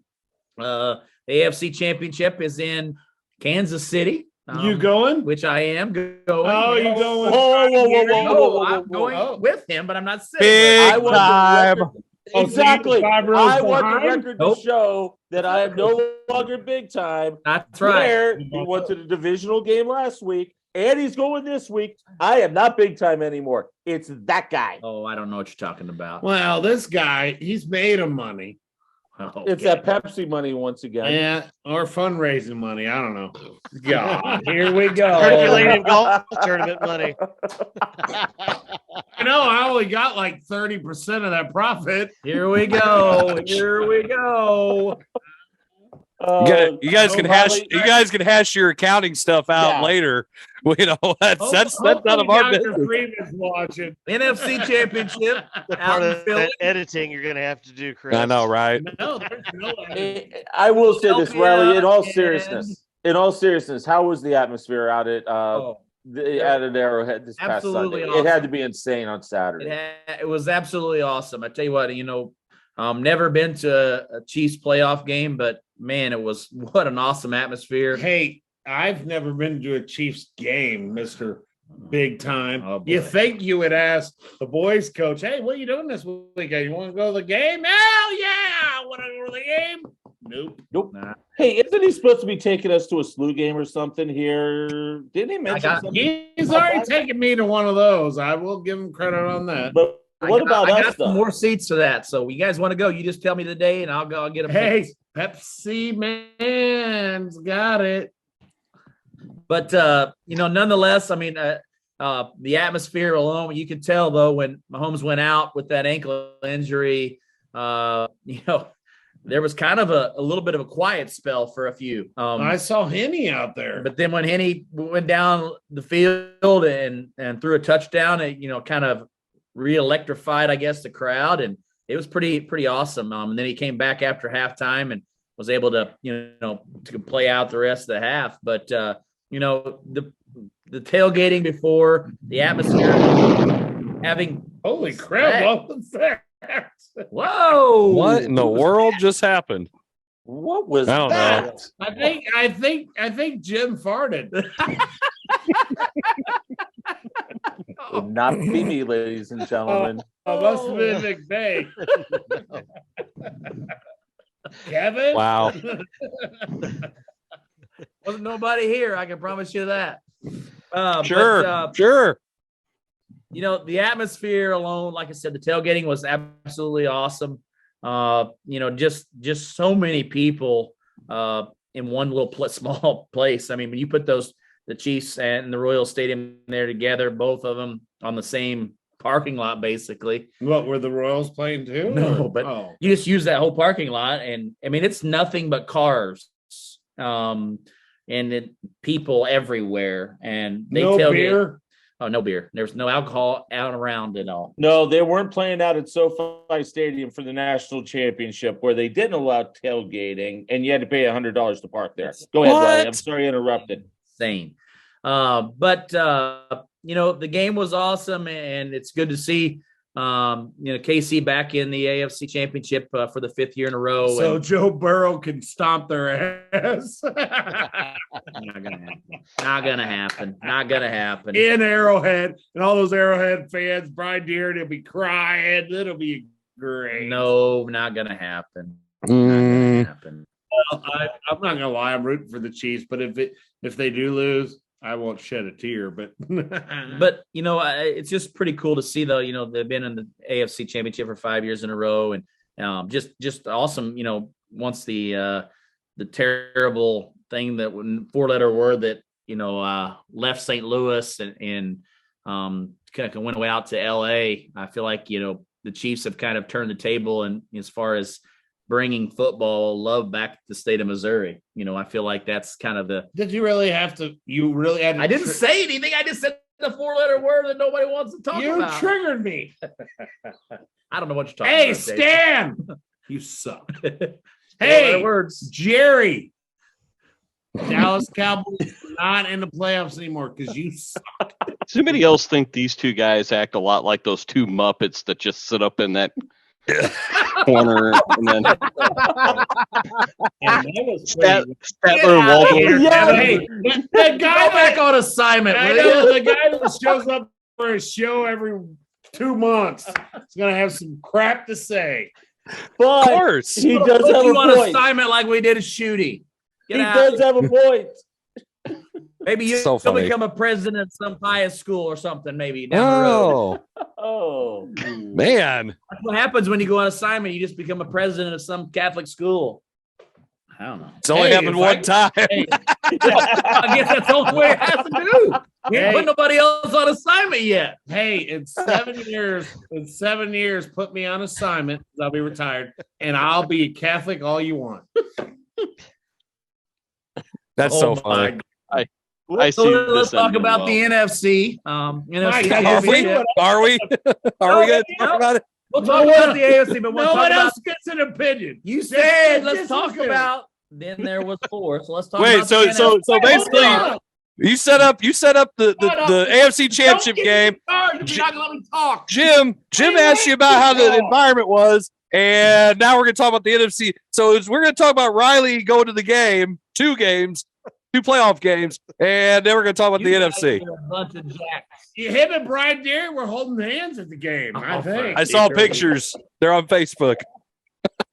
The AFC championship is in Kansas City. You going? Which I am going. Oh, you going? Whoa. I'm going with him, but I'm not saying big time. Exactly. I want the record to show that I am no longer big time. That's right. Blair, he went to the divisional game last week, and he's going this week. I am not big time anymore. It's that guy. Oh, I don't know what you're talking about. Well, this guy, he's made him money. Okay. It's that Pepsi money once again. Yeah, or fundraising money. I don't know. God, here we go. Circulating golf tournament money. I know. I only got like 30% of that profit. Here we go. Here we go. You guys can hash your accounting stuff out later. You know, that's none of our business. Watching. NFC Championship. The part of that editing you're gonna have to do, Chris. I know, right? No, there's no I will say this, Riley. In all seriousness, how was the atmosphere out at Arrowhead this past Sunday? Awesome. It had to be insane on Saturday. It was absolutely awesome. I tell you what, never been to a Chiefs playoff game, but man, what an awesome atmosphere. Hey, I've never been to a Chiefs game, Mr. Big time. Oh, You boy. think you would ask the boys coach, hey, what are you doing this weekend? You want to go to the game? Hell yeah. I want to go to the game. Nope. Nah. Hey, isn't he supposed to be taking us to a SLU game or something here? Didn't he mention something? He's already taken me to one of those. I will give him credit on that. But what about I us, got some though? more seats for that. So you guys want to go? You just tell me the day, and I'll go. I'll get them. Hey, Pepsi man's got it. But nonetheless, I mean, the atmosphere alone, you could tell though when Mahomes went out with that ankle injury, there was kind of a little bit of a quiet spell for a few. I saw Henny out there, but then when Henny went down the field and threw a touchdown, it kind of re-electrified, I guess, the crowd, and it was pretty awesome. And then he came back after halftime and was able to to play out the rest of the half. But the tailgating before, the atmosphere, having holy crap! What was that? Whoa! What in the world just happened? What was I don't that? know. I think Jim farted. Would not be me, ladies and gentlemen. Must have been McVey. Kevin? Wow. Wasn't nobody here. I can promise you that. Sure. The atmosphere alone, like I said, the tailgating was absolutely awesome. Just so many people in one little small place. I mean, when you put the Chiefs and the Royals Stadium there together, both of them on the same parking lot, basically. What, were the Royals playing too? No, but you just use that whole parking lot, and I mean, it's nothing but cars, and people everywhere, and they no beer. Oh, no beer. There's no alcohol out around at all. No, they weren't playing out at SoFi Stadium for the national championship, where they didn't allow tailgating, and you had to pay $100 to park there. Go ahead, Riley. I'm sorry I interrupted. Insane. But the game was awesome, and it's good to see KC back in the AFC Championship for the 5th year in a row. So Joe Burrow can stomp their ass. Not gonna happen. In Arrowhead, and all those Arrowhead fans, Brian Deere, they'll be crying. It'll be great. No, not gonna happen. Well, I'm not gonna lie. I'm rooting for the Chiefs, but if they do lose, I won't shed a tear. But it's just pretty cool to see, though. They've been in the AFC Championship for 5 years in a row, and just awesome. Once the terrible thing that 4-letter word that left St. Louis and kind of went out to LA. I feel like the Chiefs have kind of turned the table, and as far as bringing football love back to the state of Missouri. I feel like that's kind of the. Did you really have to? You really had to. I didn't say anything. I just said the 4-letter word that nobody wants to talk about. You triggered me. I don't know what you're talking about. Hey, Stan, you suck. Hey, words, Jerry. Dallas Cowboys not in the playoffs anymore because you suck. Does anybody else think these two guys act a lot like those two Muppets that just sit up in that corner and then Statler and Waldorf? Yeah, hey, the guy back on assignment. I know the guy that shows up for a show every 2 months is going to have some crap to say. But of course, he does have a on point. assignment like we did a shooty. He does have a point. Maybe you'll become a president of some pious school or something. Maybe down the road. Oh, man! That's what happens when you go on assignment. You just become a president of some Catholic school. I don't know. It's only happened one time. Hey, I guess that's the only way it has to do. We ain't put nobody else on assignment yet. Hey, in 7 years, put me on assignment. I'll be retired, and I'll be a Catholic all you want. That's so funny. I see. Let's talk about the NFC. NFC. Are we going to talk about it? We'll talk about the AFC, but no one else gets an opinion. You said let's talk about. Then there was 4. So let's talk. Wait, about so basically, you set up the AFC Championship game. You're not gonna let me talk. Jim asked you about how the environment was, and now we're going to talk about the NFC. So we're going to talk about Riley going to the game, 2 games, 2 playoff games, and then we're going to talk about the NFC. A bunch of jacks. Him and Brian Deere were holding hands at the game. I think. I saw pictures. They're on Facebook.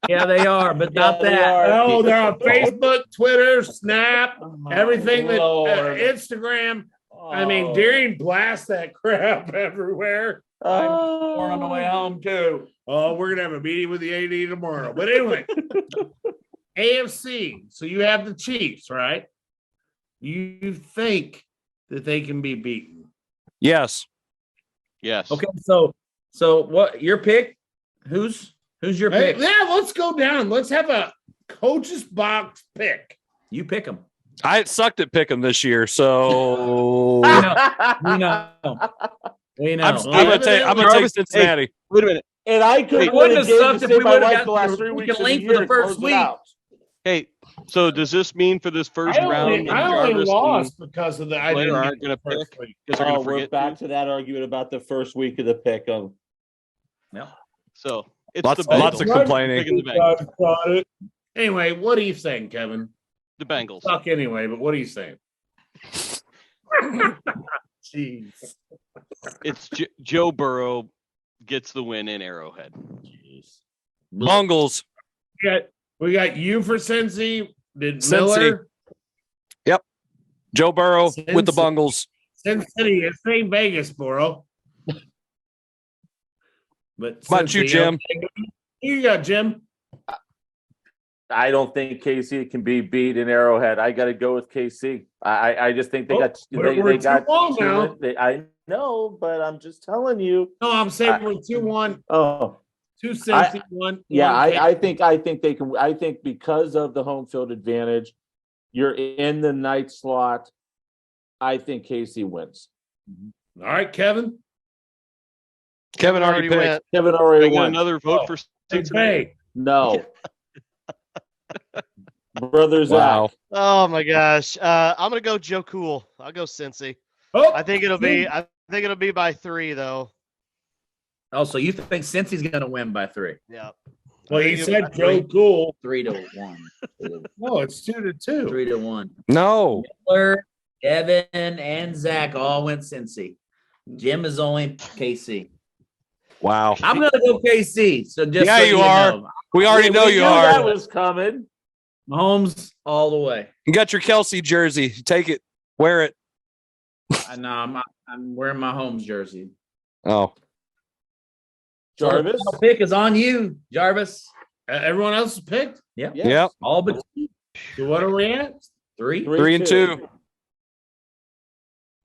Yeah, they are, but not that. Oh, they're on Facebook, Twitter, Snap, everything that Instagram. I mean, Deering blasts that crap everywhere. I'm on the way home too. Oh, we're gonna have a meeting with the AD tomorrow. But anyway, AFC. So you have the Chiefs, right? You think that they can be beaten? Yes. Yes. Okay, so what your pick? Who's your pick? Yeah, let's go down. Let's have a coach's box pick. You pick them. I sucked at picking this year, so we know. I'm gonna take Cincinnati. Hey, wait a minute. And I could wouldn't have sucked if we would have got last the 3 weeks link for the first week. Hey, so does this mean for this first round? I only lost because of the I Blair didn't aren't going to pick because they're going to we're forget. back to that argument about the first week of the pick. Yeah. So it's lots of complaining. Picking the Bengals. Anyway, what are you saying, Kevin? The Bengals. Suck anyway, but what are you saying? Jeez. It's Joe Burrow gets the win in Arrowhead. Jeez. Bungles. We got you for Cincy. Did Cincy. Miller? Yep. Joe Burrow with the Bungles. Cincinnati. It's St. Vegas, Burrow. But How about you, Jim? Who you got, Jim? I don't think KC can be beat in Arrowhead. I got to go with KC. I just think they got. They got. I know, but I'm just telling you. No, I'm saying we're 2-1. Oh. 2 Cincy, 1. Yeah, I think they can. I think because of the home field advantage, you're in the night slot. I think KC wins. All right, Kevin. Kevin already went. Kevin already got won. another vote for Cincinnati. No. Brother Zach. Wow. Oh my gosh. I'm gonna go Joe Cool. I'll go Cincy. Oh, I think it'll be by 3 though. Oh, so you think Cincy's going to win by 3? Yeah. Well, he said Joe Cool. 3-1. No, it's 2-2. 3-1. No. Miller, Evan, and Zach all went Cincy. Jim is only KC. Wow. I'm going to go KC. So just yeah, so you are. Know. We already know you knew are. That was coming. Mahomes all the way. You got your Kelsey jersey. Take it. Wear it. I know. I'm wearing my Holmes jersey. Oh. Jarvis? The pick is on you, Jarvis. Everyone else is picked? Yeah. Yes. Yep. All but 2. So what are we at? 3. 3 and 2.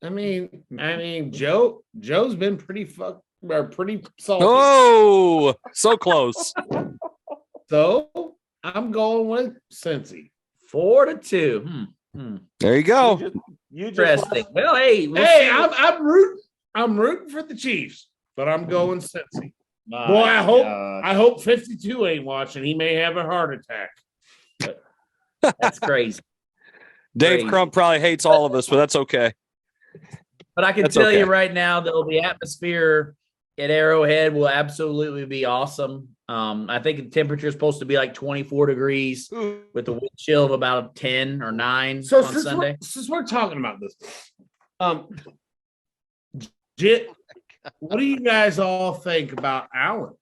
I mean, Joe's been pretty salty. Oh, so close. So I'm going with Cincy. 4-2. There you go. You Interesting. Well, hey, I'm rooting for the Chiefs, but I'm going Cincy. My Boy, God. I hope 52 ain't watching. He may have a heart attack. That's crazy. Dave Crazy. Crump probably hates all of us, but that's okay. But I can That's tell okay. you right now, the atmosphere at Arrowhead will absolutely be awesome. I think the temperature is supposed to be like 24 degrees with a wind chill of about 10 or 9 So on Sunday. since we're talking about this, what do you guys all think about Allen?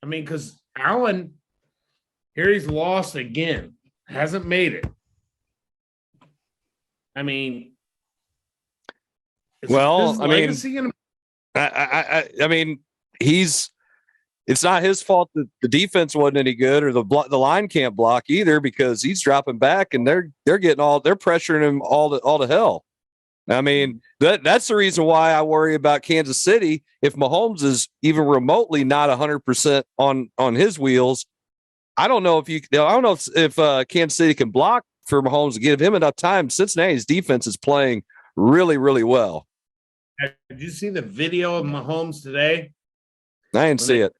I mean, because Allen, here he's lost again, hasn't made it. I mean, Well, I mean, legacy gonna- I mean, it's not his fault that the defense wasn't any good or the line can't block either because he's dropping back and they're pressuring him all to hell. I mean, that's the reason why I worry about Kansas City. If Mahomes is even remotely not 100% on his wheels, I don't know if Kansas City can block for Mahomes to give him enough time. Cincinnati's defense is playing really, really well. Did you see the video of Mahomes today? I didn't see it.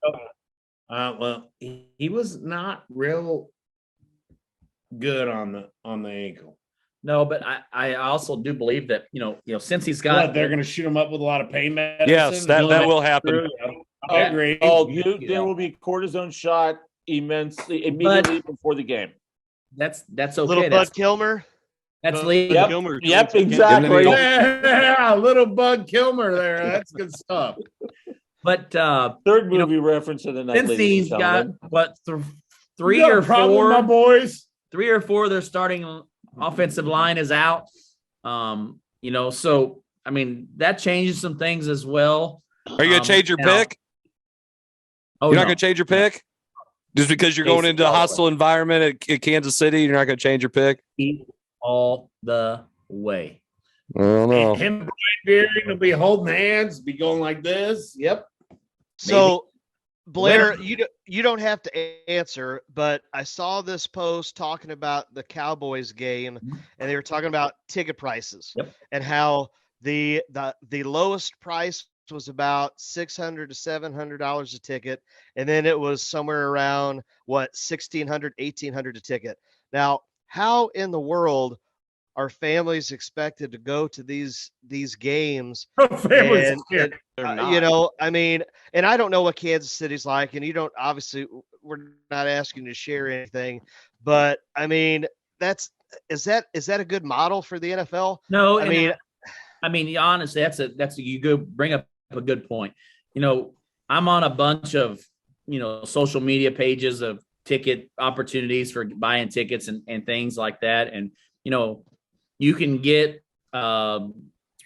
Well, he was not real good on the ankle. No, but I also do believe that, since he's got they're going to shoot him up with a lot of pain medicine. Yes, that will happen. I agree. There will be cortisone shot immediately before the game. That's okay. Little Bud Kilmer. That's Lee. Yep, exactly. Yeah, little Bud Kilmer there. That's good stuff. But third movie reference of the night. Since he's got what three got or a problem, four, my boys. 3 or 4, their starting offensive line is out. So I mean that changes some things as well. Are you gonna change your pick? Oh, you're not gonna change your pick just because you're going into a hostile environment at Kansas City. You're not gonna change your pick all the way. I don't know. Him and Brian Beering will be holding hands, be going like this. Yep. So, Blair, you don't have to answer, but I saw this post talking about the Cowboys game, and they were talking about ticket prices and how the lowest price was about $600 to $700 a ticket, and then it was somewhere around $1,600, $1,800 a ticket. Now, how in the world are families expected to go to these games? Families, I mean, and I don't know what Kansas City's like, and you don't, obviously we're not asking you to share anything, but I mean, is that a good model for the NFL? No, I mean, honestly, you go bring up a good point. I'm on a bunch of, social media pages of ticket opportunities for buying tickets and things like that. And, you can get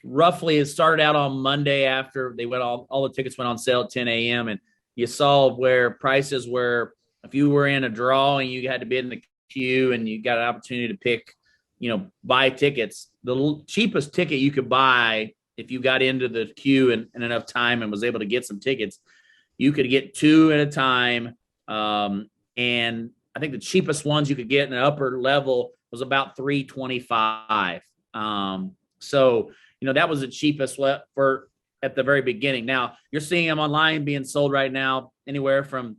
roughly, it started out on Monday after they went all the tickets went on sale at 10 a.m. And you saw where prices were, if you were in a draw and you had to be in the queue and you got an opportunity to pick, buy tickets, the cheapest ticket you could buy if you got into the queue in enough time and was able to get some tickets, you could get 2 at a time. And I think the cheapest ones you could get in the upper level was about $325. So, that was the cheapest for at the very beginning. Now you're seeing them online being sold right now, anywhere from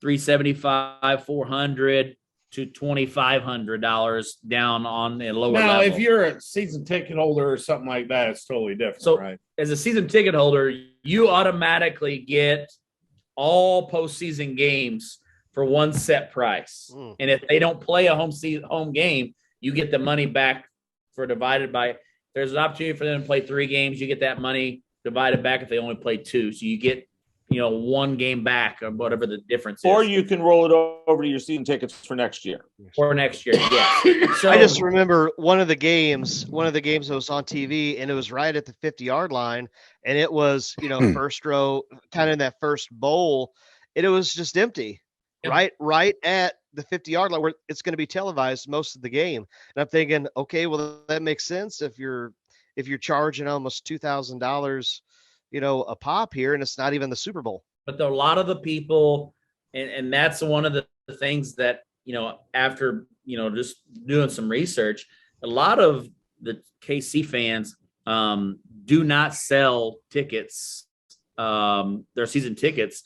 $375, $400 to $2,500 down on the lower level. Now, if you're a season ticket holder or something like that, it's totally different. So right? As a season ticket holder, you automatically get all postseason games for one set price. And if they don't play a home game, you get the money back for divided by, there's an opportunity for them to play 3 games. You get that money divided back if they only play 2. So you get, 1 game back or whatever the difference is. Or you can roll it over to your season tickets for next year. Yeah. So I just remember one of the games that was on TV, and it was right at the 50-yard line, and it was, first row, kind of in that first bowl, and it was just empty. Right at the 50-yard line, where it's going to be televised most of the game. And I'm thinking, okay, well, that makes sense if you're charging almost $2,000, a pop here, and it's not even the Super Bowl. But a lot of the people, and that's one of the things that, after, just doing some research, a lot of the KC fans do not sell tickets, their season tickets.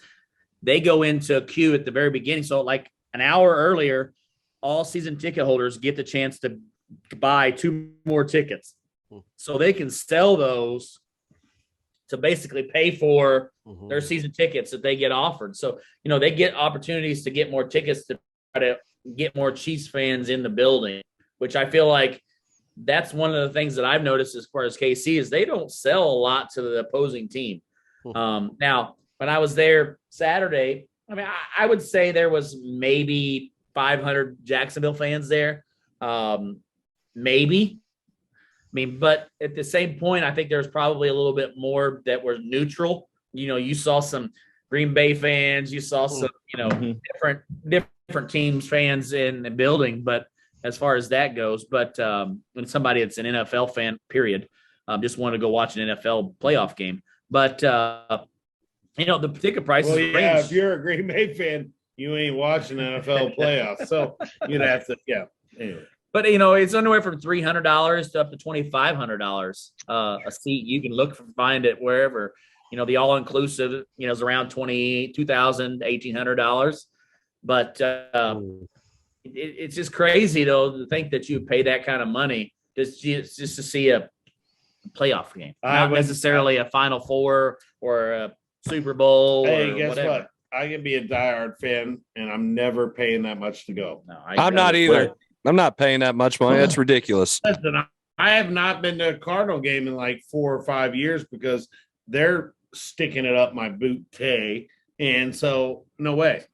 They go into a queue at the very beginning. So like an hour earlier, all season ticket holders get the chance to buy 2 more tickets. So they can sell those to basically pay for their season tickets that they get offered. So, they get opportunities to get more tickets to try to get more Chiefs fans in the building, which I feel like that's one of the things that I've noticed as far as KC is they don't sell a lot to the opposing team. Now, when I was there Saturday, I mean, I would say there was maybe 500 Jacksonville fans there. Maybe. I mean, but at the same point, I think there's probably a little bit more that were neutral. You saw some Green Bay fans, you saw some, different teams fans in the building. But as far as that goes, when somebody that's an NFL fan, period, just wanted to go watch an NFL playoff game. But the ticket prices. Well, yeah, if you're a Green Bay fan, you ain't watching NFL playoffs, so you'd have to, Anyway. But it's anywhere from $300 to up to $2,500 a seat. You can find it wherever. The all inclusive, is around $2,000, $1,800. But it's just crazy though to think that you pay that kind of money just to see a playoff game, not necessarily a Final Four or a Super Bowl. Hey, or guess whatever. what? I can be a diehard fan, and I'm never paying that much to go. No, I'm not either. I'm not paying that much money. That's ridiculous. Listen, I have not been to a Cardinal game in like 4 or 5 years because they're sticking it up my boot, and so no way.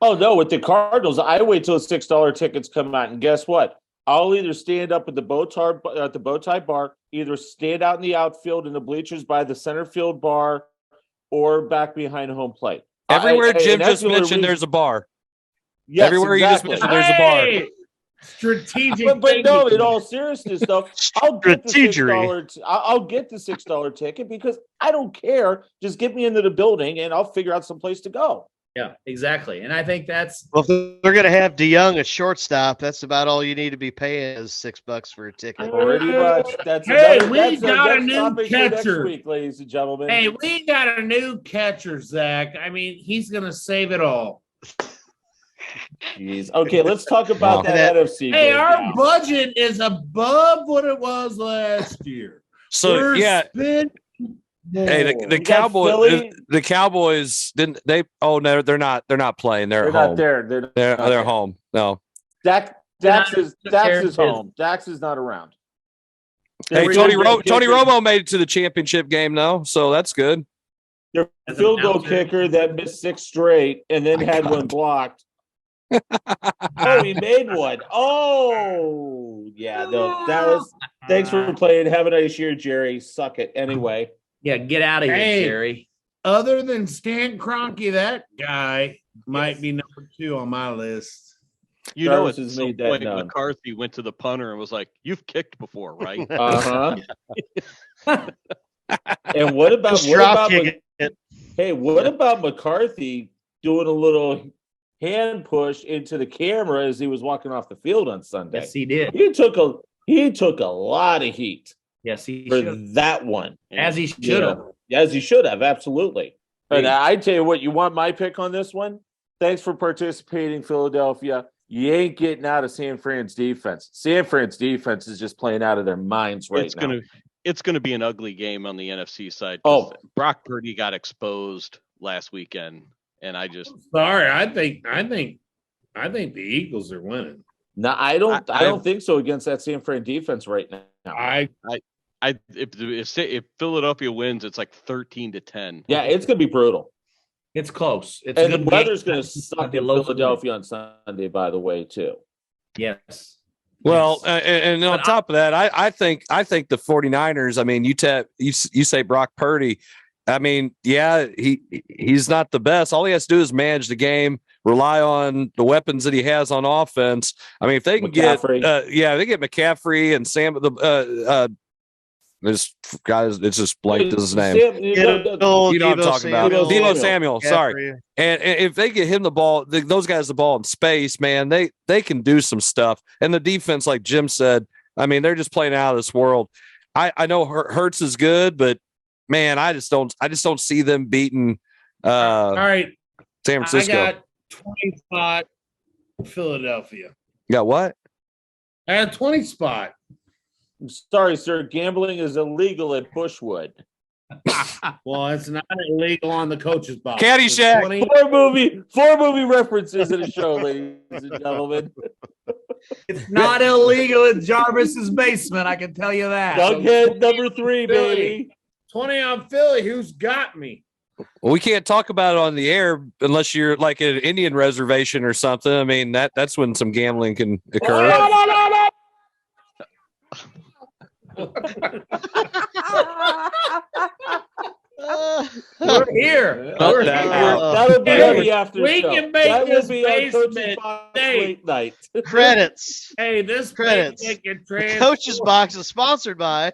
Oh no, with the Cardinals, I wait till $6 tickets come out, and guess what? I'll either stand up at the bow tie bar, either stand out in the outfield in the bleachers by the center field bar, or back behind home plate. Everywhere Jim just mentioned, there's a bar. Yes, everywhere exactly. you just mentioned, there's a bar. Strategic, but no. In all seriousness, though, I'll get the Strategery. I'll get the $6 ticket because I don't care. Just get me into the building, and I'll figure out some place to go. Yeah, exactly. And I think that's Well, if they're going to have DeYoung at shortstop, that's about all you need to be paying is $6 for a ticket. Pretty much. That's we got a new catcher, next week, ladies and gentlemen. Hey, we got a new catcher, Zach. I mean, he's going to save it all. Jeez. Okay, let's talk about that NFC. Hey, our budget is above what it was last year. So Hey, the Cowboys didn't they? Oh no, they're not playing. They're home. Not there. They're home. No. Dax is home. Dax is not around. Hey, Tony Romo made it to the championship game though, so that's good. Their field goal kicker that missed 6 straight and then had one blocked. He made one. Oh, yeah. No, that was. Thanks for playing. Have a nice year, Jerry. Suck it anyway. Yeah, get out of here, Jerry. Other than Stan Kroenke, that guy might be number 2 on my list. You know, it's so funny. McCarthy went to the punter and was like, "You've kicked before, right?" And what about McCarthy doing a little hand push into the camera as he was walking off the field on Sunday? Yes, he did. He took a lot of heat. Yes, he for should. That one. As he should have. As he should have, absolutely. And I tell you what, you want my pick on this one? Thanks for participating, Philadelphia. You ain't getting out of San Fran's defense. San Fran's defense is just playing out of their minds now. It's gonna be an ugly game on the NFC side. Brock Purdy got exposed last weekend, and I think the Eagles are winning. No, I don't think so against that San Fran defense right now. If Philadelphia wins, it's like 13-10. Yeah, it's gonna be brutal. It's close. And the weather's going to suck in Philadelphia on Sunday, by the way, too. Yes. Well, and on top of that, I think the 49ers, I mean, you say Brock Purdy. I mean, yeah, he's not the best. All he has to do is manage the game, rely on the weapons that he has on offense. I mean, if they can get McCaffrey and Sam, this guys, it's just blanked as his name. You know what I'm talking about. Deebo Samuel. Sorry. And if they get him the ball, those guys the ball in space, man, they can do some stuff. And the defense, like Jim said, I mean, they're just playing out of this world. I know Hurts is good, but man, I just don't see them beating. All right, San Francisco. I got 20 spot Philadelphia. You got what? I had 20 spot. I'm sorry, sir. Gambling is illegal at Bushwood. Well, it's not illegal on the coach's box. Caddyshack. 4 movie references in a show, ladies and gentlemen. It's not illegal in Jarvis's basement. I can tell you that. Jughead number 3, baby. 20 on Philly. Who's got me? Well, we can't talk about it on the air unless you're like at an Indian reservation or something. I mean, that's when some gambling can occur. We're here. That'll be the after we show. Can make that this will be basement late night. Credits. Hey, this credits. The coach's box is sponsored by.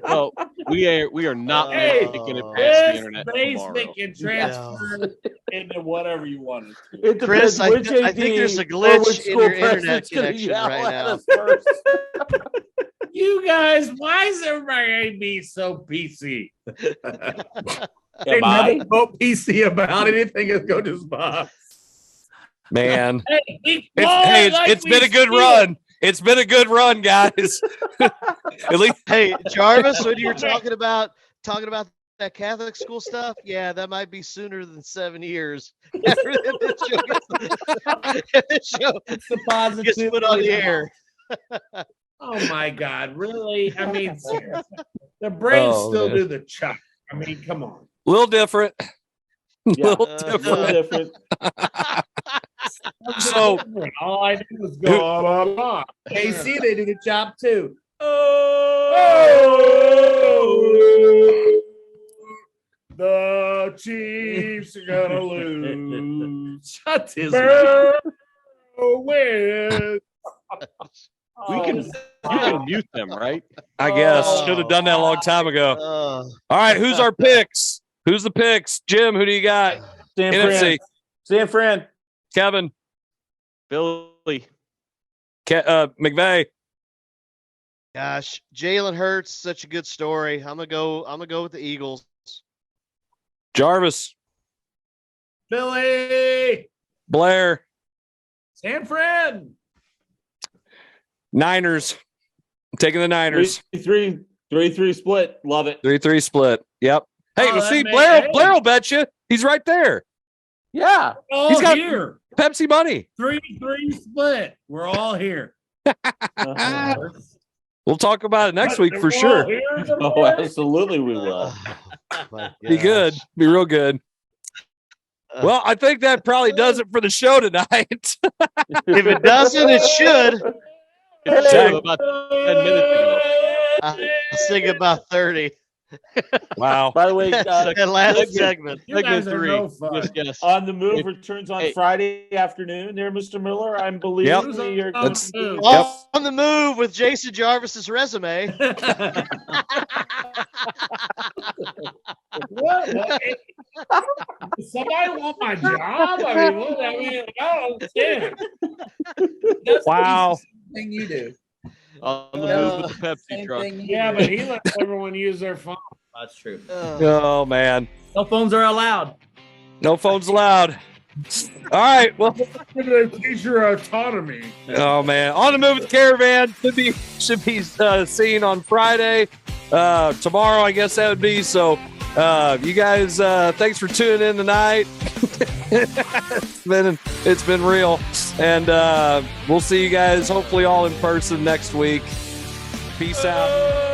Well, we are not taking it past the internet tomorrow. Basement can transfer into whatever you want. Chris, I think there's a glitch in your internet connection right now. You guys, why is everybody be so PC? They never vote PC about anything as Coach's box. Man, it's been a good run. It's been a good run, guys. At least, hey, Jarvis, when you were talking about that that Catholic school stuff, yeah, that might be sooner than 7 years. After this show It's the positive gets put on the air. Oh my God, really? I mean, seriously. The Braves still do the chop. I mean, come on. A little different. Yeah, little a little different. So all I did was go on. KC, they do the chop too. The Chiefs are gonna lose. Shut his win. You can mute them, right? I guess should have done that a long time ago. All right, who's our picks? Who's the picks? Jim, who do you got? NFC. San Fran. Kevin. Billy. McVey. Gosh, Jalen Hurts, such a good story. I'm gonna go with the Eagles. Jarvis. Billy. Blair. San Fran. Niners. I'm taking the Niners. 3-3 split. Love it. 3-3 split. Yep. Hey, Oh, well, see, that Blair will bet you. He's right there. Yeah. He's got here. Pepsi money. 3-3 split. We're all here. We'll talk about it next week for sure. Oh, absolutely we will. Be good. Be real good. Well, I think that probably does it for the show tonight. If it doesn't, it should. It should about 10 minutes ago. I'll sing about 30. Wow. By the way, That last segment. You guys are no fun. Yes. On the Move returns on Friday afternoon there, Mr. Miller. I'm believing you're On the move with Jason Jarvis's resume. What? Does somebody want my job? I don't understand. That's Wow. the thing you do. On the move with the Pepsi truck. Yeah, but he lets everyone use their phone. That's true. Oh, man. No phones are allowed. No phones allowed. All right. Well, Teacher autonomy. oh, man. On the Move with Caravan should be seen on Friday. Tomorrow, I guess that would be. So, you guys, thanks for tuning in tonight. It's been real. And we'll see you guys hopefully all in person next week. Peace out.